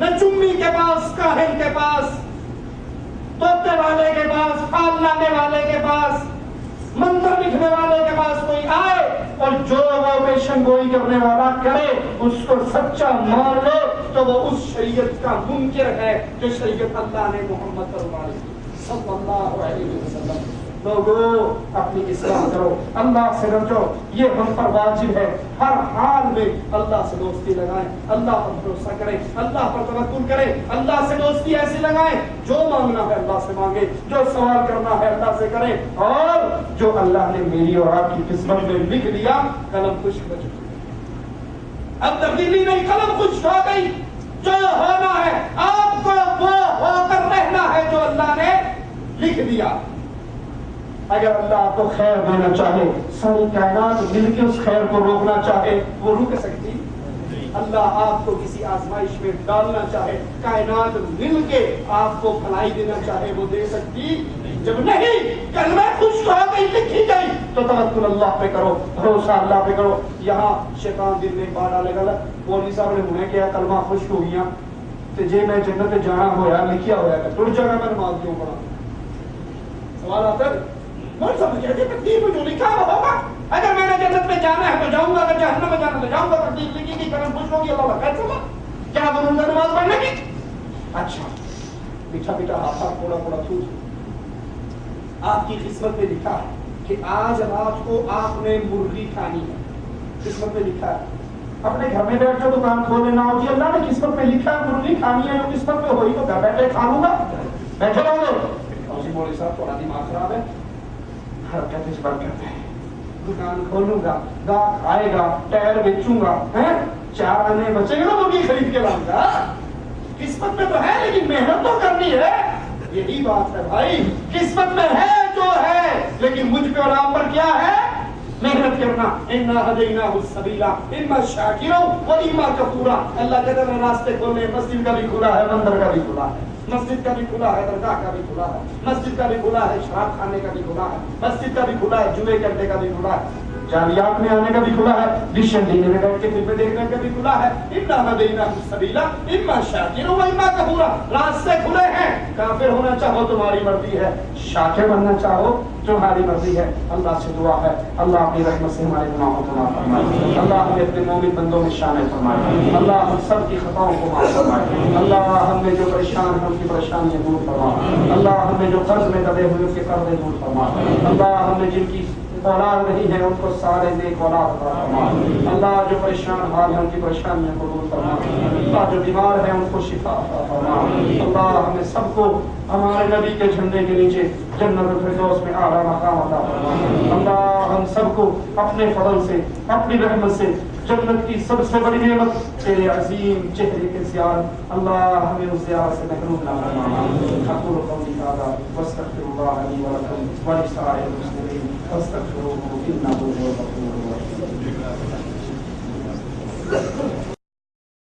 نجومی کے پاس, کاہن کے پاس, طوطے والے کے پاس, پھال لانے والے کے پاس, منتر لکھنے والے کے پاس کوئی آئے اور جو وہ پیشن گوئی کرنے والا کرے اس کو سچا مان لے تو وہ اس شریعت کا منکر ہے جو شریعت اللہ نے محمد صلی اللہ علیہ وسلم. لوگوں اپنی اصلاح کرو, اللہ سے ڈرو, یہ ہم پر واجب ہے. ہر حال میں اللہ سے دوستی لگائیں, اللہ پر بھروسہ کریں, اللہ پر توکل کریں, اللہ سے دوستی ایسی لگائیں جو مانگنا ہے اللہ سے مانگے, جو سوال کرنا ہے اللہ سے کریں, اور جو اللہ نے میری اور آپ کی قسمت میں لکھ دیا قلم خشک بچ گئی, اب تبدیلی نہیں, قلم خشک ہو گئی. جو ہونا ہے آپ کو وہ ہو کر رہنا ہے جو اللہ نے لکھ دیا. اگر اللہ آپ کو خیر دینا چاہے, ساری کائنات مل کے اس خیر کو روکنا چاہے, وہ رک سکتی. اللہ آپ کو کسی آزمائش میں ڈالنا چاہے, کائنات مل کے آپ کو بھلائی دینا چاہے, وہ دے سکتی. جب نہیں کلمہ خشک ہو گئی, لکھی گئی, تو توکل اللہ پہ کرو, بھروسہ اللہ پہ کرو. یہاں شیطان دل میں بات ڈالے گا, مولوی صاحب نے انہیں کیا کلمہ خشک ہو گیا تو جی میں جنت جانا ہوا لکھیا ہوا ہے, ٹوٹ جگہ میں نماز کیوں پڑھا. سوال آتا ہے مول صاحب کہتے ہیں تقدیر میں جو لکھا وہ ہوگا, اگر میں نے جنت میں جانا ہے تو جاؤں گا, اگر جہنم میں جانا تو جاؤں گا, تقدیر لکھی گی, قلم خشک ہوگی, اللہ خیر ہوگا, کیا ضرورت ہے نماز پڑھنے کی. اچھا میٹھا میٹھا ہاتھ تھوڑا تھوڑا تھوڑ, آپ کی قسمت میں لکھا ہے کہ آج رات کو آپ نے مرغی کھانی ہے, قسمت میں لکھا ہے. اپنے گھر میں بیٹھ کے دکان کھول لینا ہوتی ہے, اللہ نے قسمت میں لکھا ہے مرغی کھانی ہے, جو قسمت میں ہوئی تو گھر بیٹھے کھا لوں گا, بیٹھے رہو گے. مولوی صاحب تھوڑا دماغ خراب ہے، حرکت اس برکت ہے، دکان کھولوں گا، گاہک آئے گا، ٹائر بیچوں گا، 4 آنے بچے گا نا مرغی خرید کے لاؤں گا. قسمت میں تو ہے لیکن محنت تو کرنی ہے. یہی بات ہے بھائی، قسمت میں ہے جو ہے، لیکن مجھ پہ اور آپ پر کیا ہے؟ محنت کرنا. انا ہدیناہ السبیل اما شاکرا و اما کفورا. اللہ کہتا ہے راستے کھولنے، مسجد کا بھی کھلا ہے، مندر کا بھی کھلا ہے، مسجد کا بھی کھلا ہے، درگاہ کا بھی کھلا ہے، مسجد کا بھی کھلا ہے، شراب کھانے کا بھی کھلا ہے، مسجد کا بھی کھلا ہے، جوئے کرنے کا بھی کھلا ہے، جالیات میں آنے کا بھی کھلا ہے، ڈشن ڈینے میں بیٹھ کے فلمیں دیکھنے کا بھی کھلا ہے. انا ہدیناہ السبیل اما شاکرا و اما کفورا. راستے کھلے ہیں. کافر ہونا چاہو تمہاری مرضی ہے، شاکر بننا چاہو تمہاری مرضی ہے. اللہ سے دعا ہے اللہ اپنی رحمت سے ہمارے گناہوں کو معاف فرمائے. اللہ ہمیں اپنے مومن بندوں میں شامل فرمائے. اللہ ہم سب کی خطاؤں کو معاف فرمائے. اللہ ہم میں جو پریشان ہیں ان کی پریشانیاں دور فرما. اللہ ہم میں جو قرض میں دبے ہوئے ان کے قرضے دور فرما. اللہ ہم نے جن کی اولاد نہیں ہے ان کو سارے نیک اولاد عطا فرما. اللہ جو پریشان حال ہیں ان کی پریشانیوں کو دور فرما. اللہ جو بیمار ہیں ان کو شفا عطا فرما. اللہ ہمیں سب کو ہمارے نبی کے جھنڈے کے نیچے جنت الفردوس میں اعلیٰ مقام عطا فرما. اللہ ہم سب کو اپنے فضل سے اپنی رحمت سے جنت کی سب سے بڑی نعمت تیرے عظیم چہرے کے زیارت، اللہ ہمیں اس زیارت سے محروم نہ فرما. اقول قولی ھذا واستغفر اللہ لی ولکم ولسائر المسلمین فاستغفروہ انہ هو الغفور الرحیم.